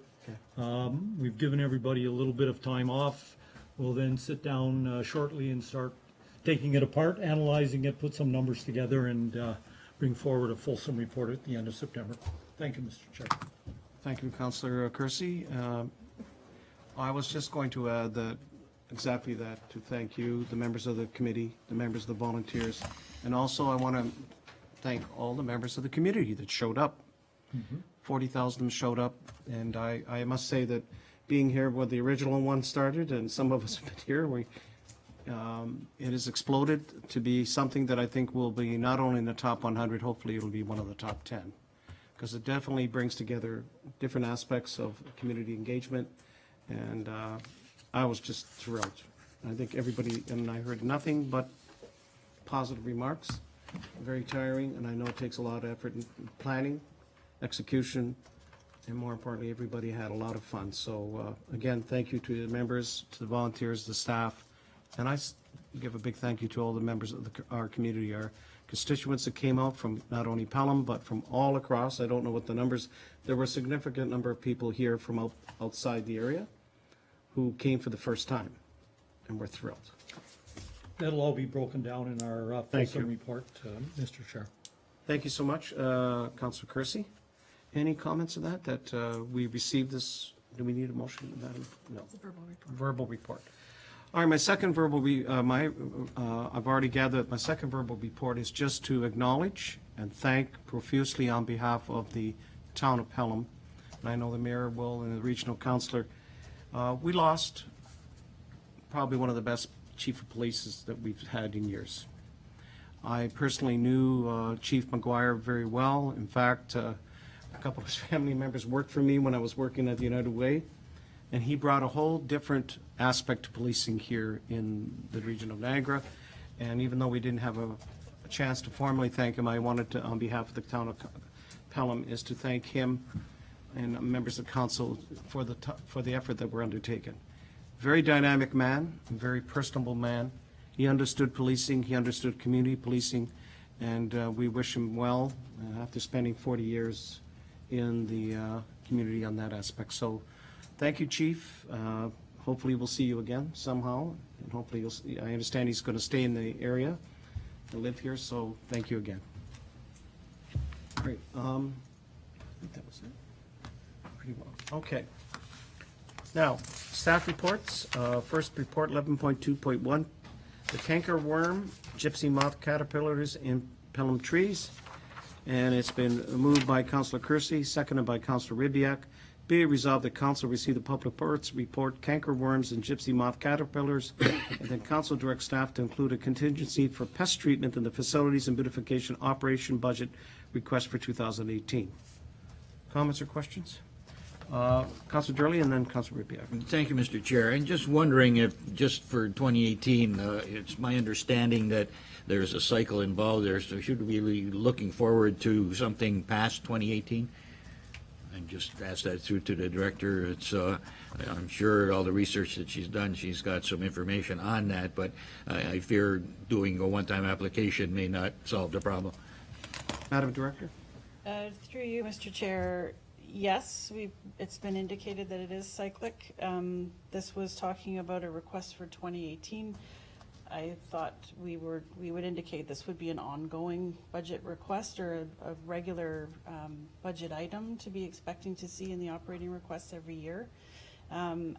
We've given everybody a little bit of time off. We'll then sit down shortly and start taking it apart, analyzing it, put some numbers together, and bring forward a fulsome report at the end of September. Thank you, Mr. Chair. Thank you, Councillor Kersey. I was just going to add that, exactly that, to thank you, the members of the committee, the members of the volunteers, and also I want to thank all the members of the community that showed up. 40,000 of them showed up, and I must say that being here when the original one started, and some of us have been here, it has exploded to be something that I think will be not only in the top 100, hopefully it'll be one of the top 10. Because it definitely brings together different aspects of community engagement, and I was just thrilled. I think everybody, and I heard nothing but positive remarks. Very tiring, and I know it takes a lot of effort in planning, execution, and more importantly, everybody had a lot of fun. So again, thank you to the members, to the volunteers, the staff, and I give a big thank you to all the members of our community, our constituents that came out from not only Pelham, but from all across. I don't know what the numbers, there were a significant number of people here from outside the area who came for the first time, and we're thrilled. That'll all be broken down in our Thank fulsome you. report, Mr. Chair. Thank you so much, Councillor Kersey. Any comments on that we received this, do we need a motion, Madam? No. It's a verbal report. Verbal report. All right, my second verbal, I've already gathered that my second verbal report is just to acknowledge and thank profusely on behalf of the town of Pelham, and I know the mayor will and the regional councillor. We lost probably one of the best chief of police that we've had in years. I personally knew Chief McGuire very well. In fact, a couple of his family members worked for me when I was working at the United Way. And he brought a whole different aspect to policing here in the region of Niagara. And even though we didn't have a chance to formally thank him, I wanted to, on behalf of the town of Pelham, is to thank him and members of council for the effort that were undertaken. Very dynamic man, very personable man. He understood policing, he understood community policing, and we wish him well after spending 40 years in the community on that aspect. So thank you, Chief. Hopefully we'll see you again somehow, and hopefully I understand he's going to stay in the area and live here, so thank you again. Great. I think that was it. Pretty well. Okay. Now, staff reports. First report, 11.2.1. The cankerworm, gypsy moth caterpillars in Pelham trees. And it's been moved by Councillor Kersey, seconded by Councillor Ribbiak. Be it resolved that council receive the public works report, cankerworms and gypsy moth caterpillars, and then council direct staff to include a contingency for pest treatment in the facilities and beautification operation budget request for 2018. Comments or questions? Councillor Durley and then Councillor Ribbiak. Thank you, Mr. Chair. And just wondering if, just for 2018, it's my understanding that there's a cycle involved there, so should we be looking forward to something past 2018? And just ask that through to the director. It's, I'm sure all the research that she's done, she's got some information on that, but I fear doing a one-time application may not solve the problem. Madam Director? Through you, Mr. Chair, yes, it's been indicated that it is cyclic. This was talking about a request for 2018. I thought we would indicate this would be an ongoing budget request or a regular budget item to be expecting to see in the operating requests every year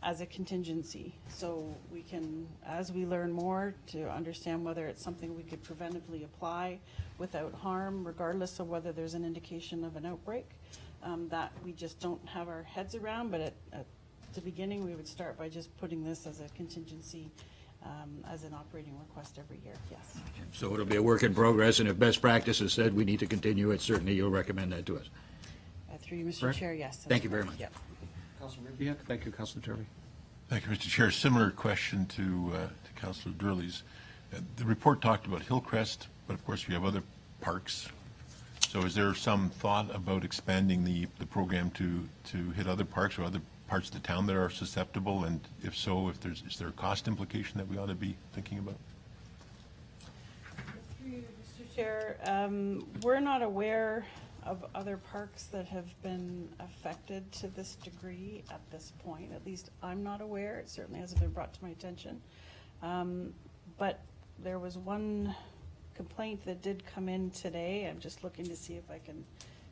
as a contingency. So we can, as we learn more, to understand whether it's something we could preventively apply without harm, regardless of whether there's an indication of an outbreak. That we just don't have our heads around, but at the beginning, we would start by just putting this as a contingency as an operating request every year, yes. So it'll be a work in progress, and if best practice is said we need to continue it, certainly you'll recommend that to us. Through you, Mr. Correct. Chair, yes. that's Thank you very correct, much. yep. Councillor Ribbiak. Thank you, Councillor Durley. Thank you, Mr. Chair. Similar question to Councillor Durley's. The report talked about Hillcrest, but of course we have other parks. So is there some thought about expanding the program to hit other parks or other parts of the town that are susceptible? And if so, is there a cost implication that we ought to be thinking about? Through you, Mr. Chair, we're not aware of other parks that have been affected to this degree at this point. At least I'm not aware. It certainly hasn't been brought to my attention. But there was one complaint that did come in today. I'm just looking to see if I can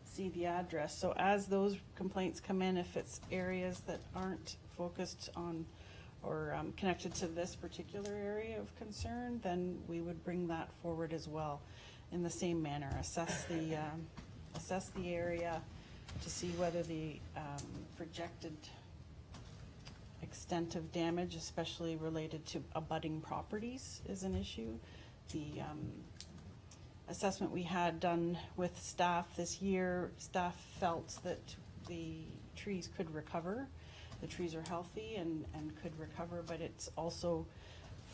see the address. So as those complaints come in, if it's areas that aren't focused on or connected to this particular area of concern, then we would bring that forward as well in the same manner. Assess the area to see whether the projected extent of damage, especially related to abutting properties, is an issue. The assessment we had done with staff this year, staff felt that the trees could recover. The trees are healthy and could recover, but it's also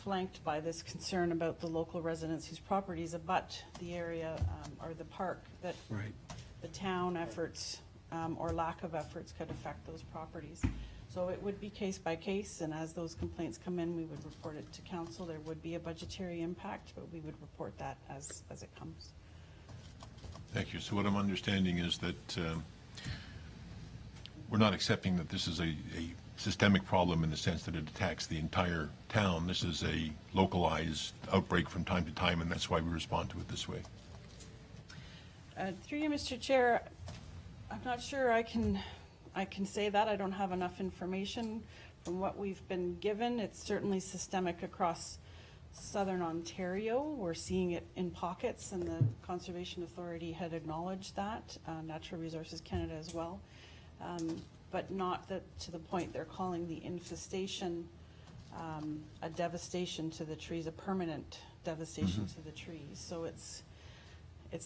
flanked by this concern about the local residents whose properties abut the area or the park, that Right. the town efforts or lack of efforts could affect those properties. So it would be case by case, and as those complaints come in, we would report it to council. There would be a budgetary impact, but we would report that as it comes. Thank you. So what I'm understanding is that we're not accepting that this is a systemic problem in the sense that it attacks the entire town. This is a localized outbreak from time to time, and that's why we respond to it this way. Through you, Mr. Chair, I'm not sure I can say that. I don't have enough information from what we've been given. It's certainly systemic across southern Ontario. We're seeing it in pockets, and the Conservation Authority had acknowledged that, Natural Resources Canada as well, but not that to the point they're calling the infestation a devastation to the trees, a permanent devastation to the trees. So it's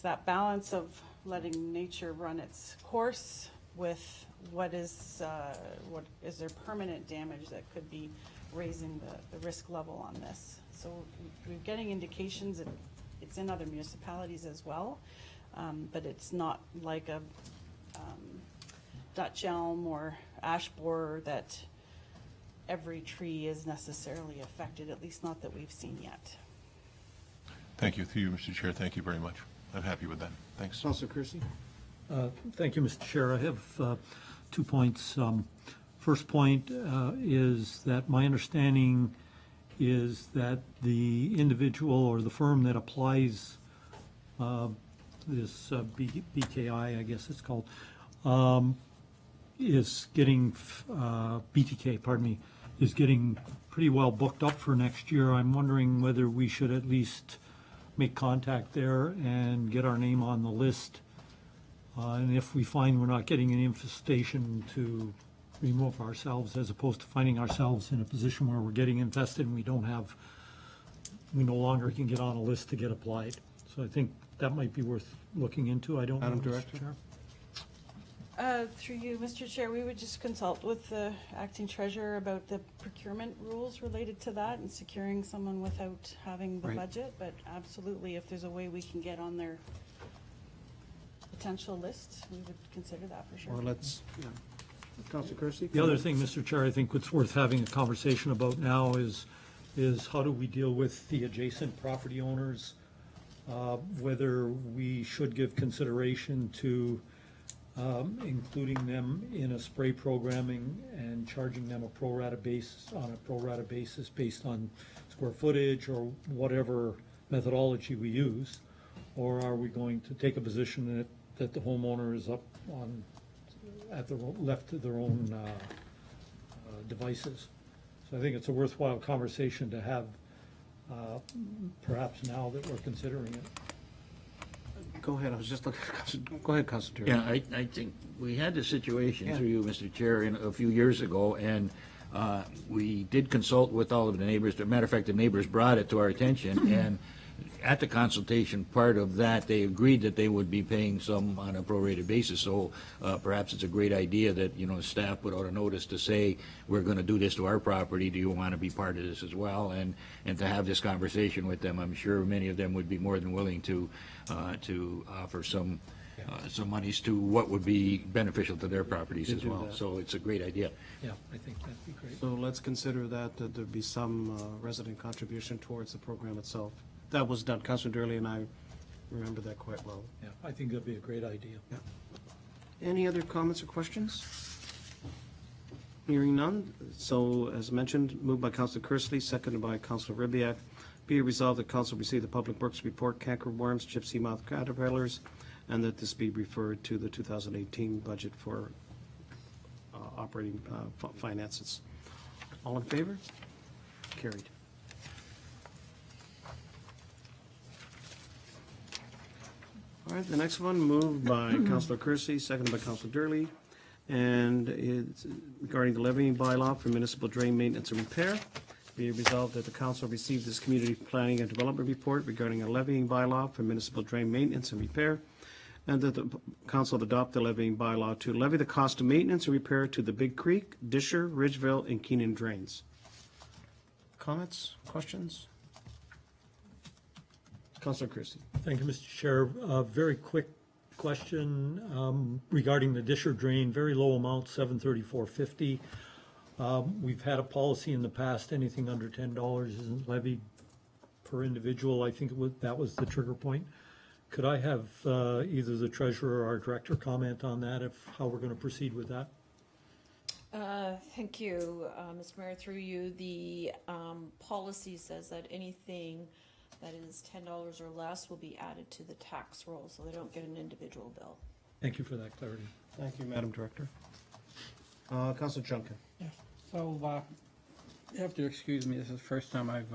that balance of letting nature run its course with what is there permanent damage that could be raising the risk level on this. So we're getting indications that it's in other municipalities as well, but it's not like a Dutch elm or ash borer that every tree is necessarily affected, at least not that we've seen yet. Thank you. Through you, Mr. Chair, thank you very much. I'm happy with that. Thanks. Councillor Kersey? Thank you, Mr. Chair. I have 2 points. First point is that my understanding is that the individual or the firm that applies this BKI, I guess it's called, is getting, BTK, pardon me, is getting pretty well booked up for next year. I'm wondering whether we should at least make contact there and get our name on the list. And if we find we're not getting an infestation, to remove ourselves, as opposed to finding ourselves in a position where we're getting infested and we no longer can get on a list to get applied. So I think that might be worth looking into. I don't know, Madam Mr. Director? Chair. Through you, Mr. Chair, we would just consult with the acting treasurer about the procurement rules related to that and securing someone without having the Right. budget, but absolutely, if there's a way we can get on their potential list, we would consider that for sure. Or let's, yeah. Councillor Kersey? The other thing, Mr. Chair, I think what's worth having a conversation about now is how do we deal with the adjacent property owners? Whether we should give consideration to including them in a spray programming and charging them on a pro rata basis based on square footage or whatever methodology we use, or are we going to take a position that the homeowner is up on left to their own devices? So I think it's a worthwhile conversation to have, perhaps now that we're considering it. Go ahead, I was just looking, go ahead, Councillor. Yeah, I think we had this situation Yeah. through you, Mr. Chair, a few years ago, and we did consult with all of the neighbors. As a matter of fact, the neighbors brought it to our attention, and at the consultation part of that, they agreed that they would be paying some on a prorated basis. So perhaps it's a great idea that, you know, staff put out a notice to say, we're going to do this to our property. Do you want to be part of this as well? And to have this conversation with them, I'm sure many of them would be more than willing to offer some monies to what would be beneficial to their properties To as do well. that. So it's a great idea. Yeah, I think that'd be great. So let's consider that there'd be some resident contribution towards the program itself. That was done, Councilor Durley and I remember that quite well. Yeah, I think that'd be a great idea. Any other comments or questions? Hearing none. So as mentioned, moved by Councilor Kersley, seconded by Councilor Ribbiak. Be it resolved that Council receive the Public Works Report, cankerworms, gypsy mouth caterpillars, and that this be referred to the 2018 budget for operating finances. All in favor? Carried. All right, the next one, moved by Councilor Kersey, seconded by Councilor Durley, and it's regarding the levying bylaw for municipal drain maintenance and repair. Be it resolved that the council receive this community planning and development report regarding a levying bylaw for municipal drain maintenance and repair, and that the council adopt the levying bylaw to levy the cost of maintenance and repair to the Big Creek, Disher, Ridgeville, and Keenan drains. Comments, questions? Councilor Kersey. Thank you, Mr. Chair. Very quick question regarding the Disher drain, very low amount, $734.50. We've had a policy in the past, anything under $10 isn't levied per individual. I think that was the trigger point. Could I have either the treasurer or our director comment on that, how we're going to proceed with that? Thank you, Mr. Mayor. Through you, the policy says that anything that is $10 or less will be added to the tax roll, so they don't get an individual bill. Thank you for that clarity. Thank you, Madam Director. Councilor Junkin. Yeah. So, you have to excuse me, this is the first time I've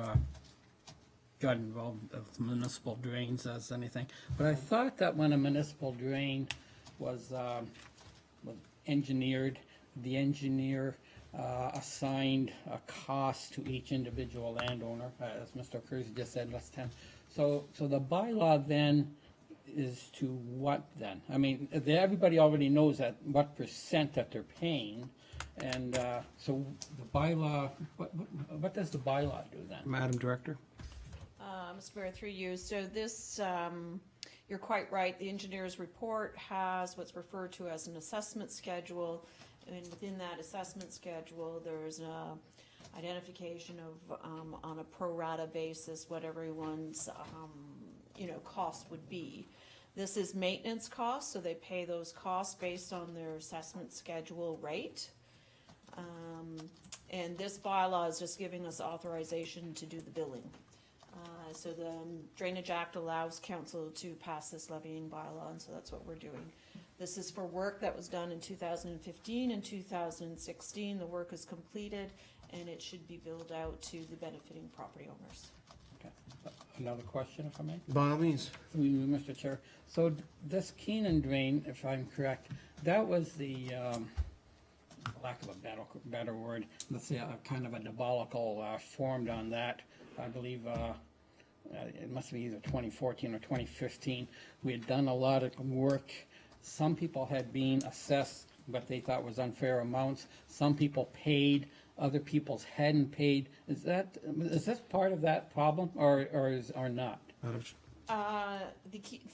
got involved with municipal drains as anything. But I thought that when a municipal drain was engineered, the engineer assigned a cost to each individual landowner, as Mr. Cruz just said, less 10. So the bylaw then is to what then? I mean, everybody already knows that what percent that they're paying, and so the bylaw, what does the bylaw do then? Madam Director. Mr. Mayor, through you. So this, you're quite right. The engineer's report has what's referred to as an assessment schedule. And within that assessment schedule, there's an identification of, on a pro rata basis, what everyone's, cost would be. This is maintenance costs, so they pay those costs based on their assessment schedule rate. And this bylaw is just giving us authorization to do the billing. So the Drainage Act allows council to pass this levying bylaw, and so that's what we're doing. This is for work that was done in 2015 and 2016. The work is completed, and it should be billed out to the benefiting property owners. Okay. Another question, if I may? By all means. Mr. Chair. So this Keenan drain, if I'm correct, that was the, lack of a better word, let's say a kind of a debacle formed on that. I believe it must be either 2014 or 2015. We had done a lot of work. Some people had been assessed what they thought was unfair amounts. Some people paid, other people hadn't paid. Is this part of that problem or not?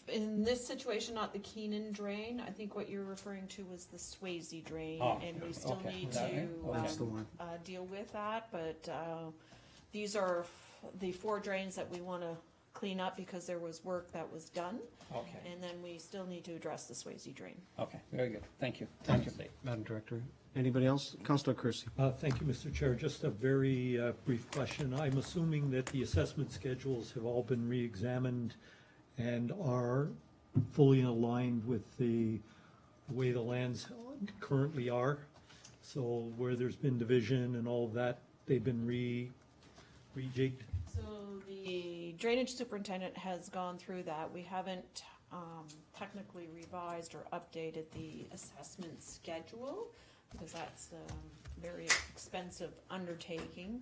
In this situation, not the Keenan drain. I think what you're referring to was the Swayze drain, and we still need to deal with that. But these are the 4 drains that we want to clean up because there was work that was done. Okay. And then we still need to address the Swayze drain. Okay, very good. Thank you. Thank you, Madam Director. Anybody else? Councilor Kersey. Thank you, Mr. Chair. Just a very brief question. I'm assuming that the assessment schedules have all been re-examined and are fully aligned with the way the lands currently are. So where there's been division and all of that, they've been rejigged. So the drainage superintendent has gone through that. We haven't technically revised or updated the assessment schedule because that's a very expensive undertaking.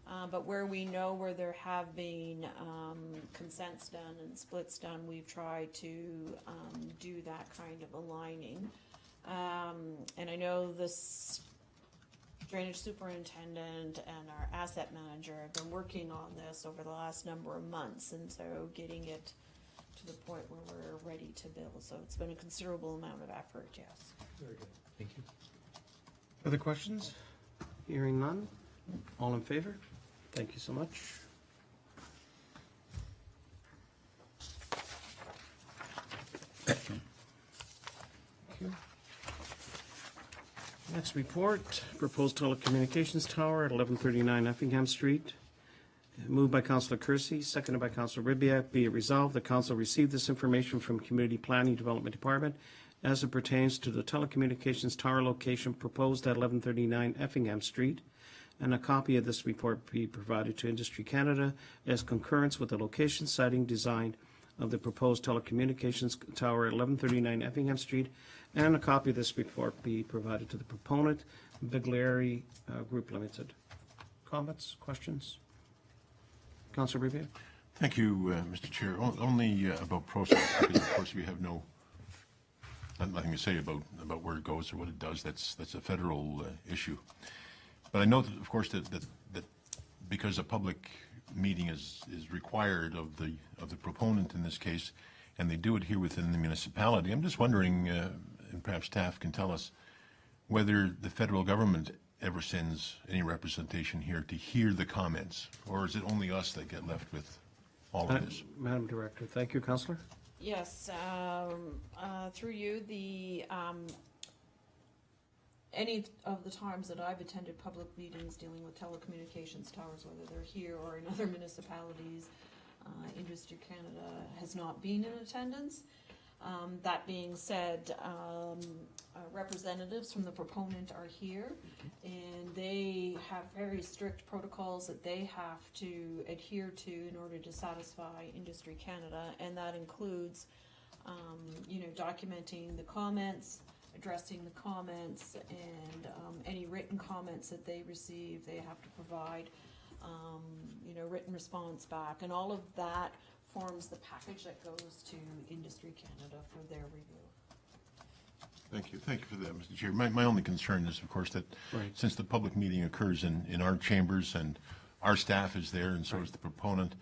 But where we know where there have been consents done and splits done, we've tried to do that kind of aligning. And I know this drainage superintendent and our asset manager have been working on this over the last number of months, and so getting it to the point where we're ready to build. So it's been a considerable amount of effort, yes. Very good. Thank you. Other questions? Hearing none. All in favor? Thank you so much. Thank you. Next report, proposed telecommunications tower at 1139 Effingham Street. Moved by Councillor Kersey, seconded by Councillor Ribbiak. Be it resolved, the council received this information from Community Planning Development Department as it pertains to the telecommunications tower location proposed at 1139 Effingham Street, and a copy of this report be provided to Industry Canada as concurrence with the location, siting, design of the proposed telecommunications tower at 1139 Effingham Street, and a copy of this report be provided to the proponent, Glary Group Limited. Comments, questions? Councillor Revere. Thank you, Mr. Chair. Only about process, because of course we have nothing to say about where it goes or what it does. That's a federal issue. But I know, that, of course, that because a public meeting is required of the proponent in this case, and they do it here within the municipality, I'm just wondering, and perhaps staff can tell us, whether the federal government ever sends any representation here to hear the comments, or is it only us that get left with all of this? Madam Director, thank you, Councillor. Yes, through you, any of the times that I've attended public meetings dealing with telecommunications towers, whether they're here or in other municipalities, Industry Canada has not been in attendance. That being said, representatives from the proponent are here, and they have very strict protocols that they have to adhere to in order to satisfy Industry Canada, and that includes, documenting the comments, addressing the comments, and any written comments that they receive, they have to provide, written response back, and all of that forms the package that goes to Industry Canada for their review. Thank you for that, Mr. Chair. My only concern is, of course, that since the public meeting occurs in our chambers and our staff is there and so is the proponent,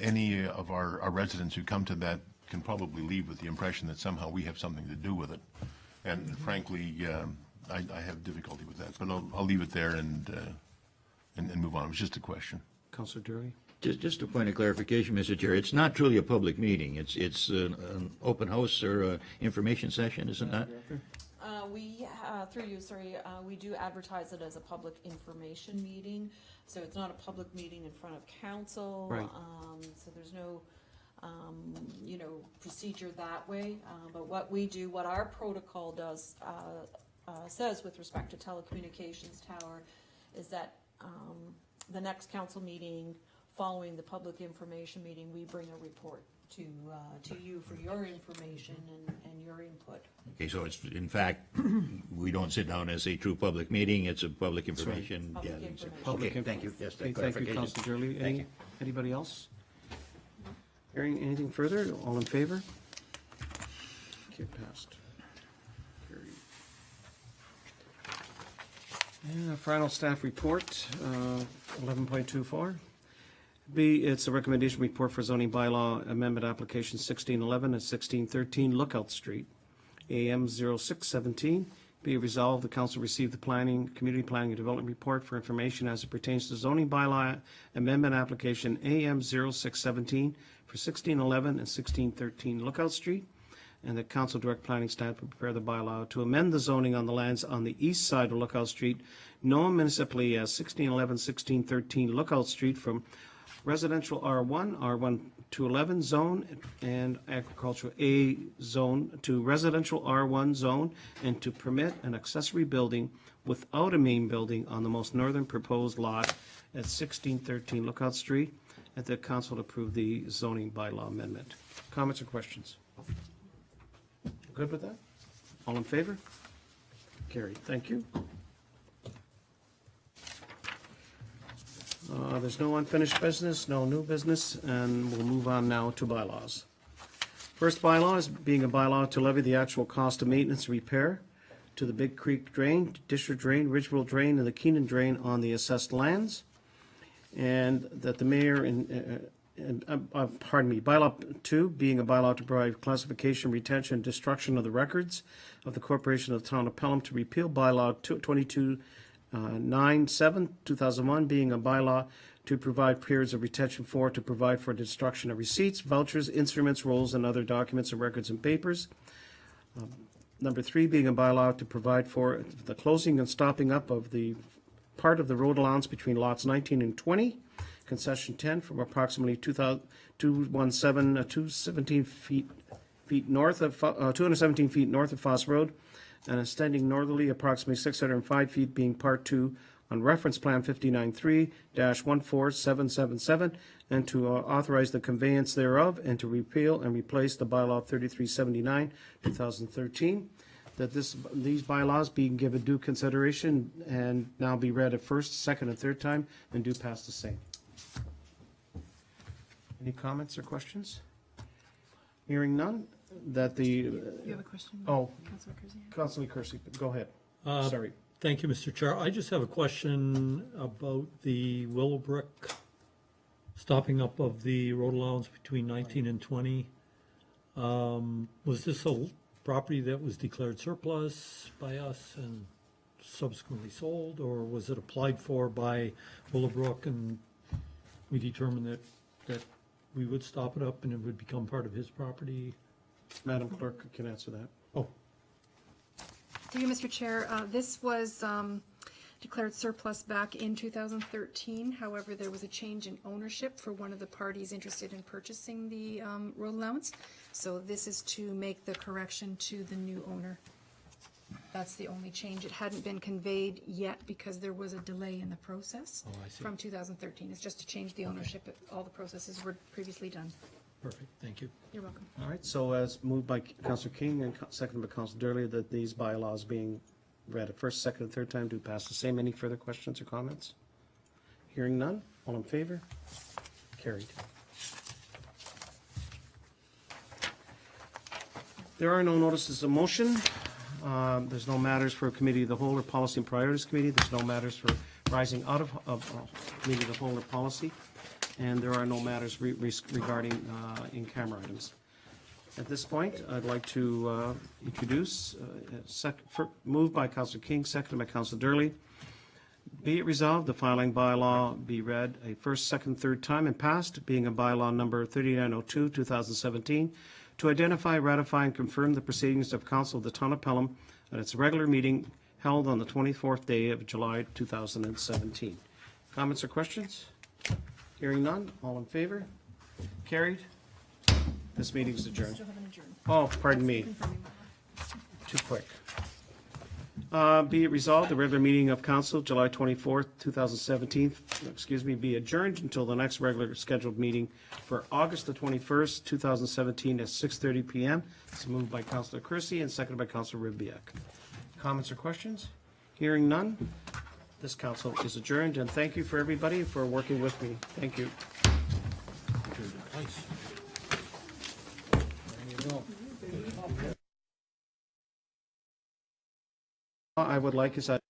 any of our residents who come to that can probably leave with the impression that somehow we have something to do with it. And frankly, I have difficulty with that, but I'll leave it there and move on. It was just a question. Councillor Durley. Just a point of clarification, Mr. Chair. It's not truly a public meeting. It's an open house or information session, isn't that? We do advertise it as a public information meeting, so it's not a public meeting in front of council. Right. So there's no, procedure that way. But what we do, what our protocol does, says with respect to telecommunications tower, is that the next council meeting, following the public information meeting, we bring a report to you for your information and your input. Okay, so it's, in fact, we don't sit down as a true public meeting, it's a public information. Public gathering. information. Okay, thank you. Yes, that Thank you, clarification. Councillor Durley. Thank you. Anybody else? Hearing anything further? All in favor? Okay, passed. Carried. And our final staff report, 11.24. B, it's a recommendation report for zoning bylaw amendment application 1611 and 1613 Lookout Street, AM 0617. Be it resolved, the council received the community planning and development report for information as it pertains to zoning bylaw amendment application AM 0617 for 1611 and 1613 Lookout Street, and the council direct planning staff to prepare the bylaw to amend the zoning on the lands on the east side of Lookout Street, known municipally as 1611, 1613 Lookout Street, from residential R1, R1 to 11 zone, and agricultural A zone to residential R1 zone, and to permit an accessory building without a main building on the most northern proposed lot at 1613 Lookout Street, and the council approve the zoning bylaw amendment. Comments or questions? Good with that? All in favor? Carried. Thank you. There's no unfinished business, no new business, and we'll move on now to bylaws. First bylaw is being a bylaw to levy the actual cost of maintenance repair to the Big Creek Drain, District Drain, Ridgeville Drain, and the Keenan Drain on the assessed lands. And that the mayor bylaw 2, being a bylaw to provide classification, retention, and destruction of the records of the Corporation of the Town of Pelham to repeal bylaw 2297, 2001, being a bylaw to provide periods of retention to provide for destruction of receipts, vouchers, instruments, rolls, and other documents and records and papers. Number 3, being a bylaw to provide for the closing and stopping up of the part of the road allowance between lots 19 and 20, concession 10, from approximately 217 feet north of 217 feet north of Foss Road, and extending northerly approximately 605 feet, being Part 2 on Reference Plan 593-14777, and to authorize the conveyance thereof, and to repeal and replace the bylaw 3379, 2013. That these bylaws be given due consideration and now be read a first, second, and third time, and do pass the same. Any comments or questions? Hearing none, that the... You have a question? Oh, Councillor Kersey? Councillor Kersey, go ahead. Sorry. Thank you, Mr. Chair. I just have a question about the Willowbrook stopping up of the road allowance between 19 and 20. Was this a property that was declared surplus by us and subsequently sold, or was it applied for by Willowbrook and we determined that we would stop it up and it would become part of his property? Madam Clerk can answer that. Oh. Through you, Mr. Chair, this was declared surplus back in 2013. However, there was a change in ownership for one of the parties interested in purchasing the road allowance. So this is to make the correction to the new owner. That's the only change. It hadn't been conveyed yet because there was a delay in the process from 2013. It's just to change the ownership. All the processes were previously done. Perfect, thank you. You're welcome. All right, so as moved by Councillor King and seconded by Councillor Durley, that these bylaws being read a first, second, and third time do pass the same. Any further questions or comments? Hearing none, all in favor? Carried. There are no notices of motion. There's no matters for Committee of the Whole or Policy and Priorities Committee. There's no matters for rising out of Committee of the Whole or Policy. And there are no matters regarding in-camera items. At this point, I'd like to introduce, moved by Councillor King, seconded by Councillor Durley. Be it resolved, the following bylaw be read a first, second, third time and passed, being a bylaw number 3902, 2017, to identify, ratify, and confirm the proceedings of Council of the Town of Pelham at its regular meeting held on the 24th day of July 2017. Comments or questions? Hearing none, all in favor? Carried. This meeting is adjourned. Still haven't adjourned. Oh, pardon me. Too quick. Be it resolved, the regular meeting of Council, July 24th, 2017, be adjourned until the next regular scheduled meeting for August the 21st, 2017 at 6:30 p.m. It's moved by Councillor Kersey and seconded by Councillor Ribbiak. Comments or questions? Hearing none, this council is adjourned, and thank you for everybody for working with me. Thank you. I would like is that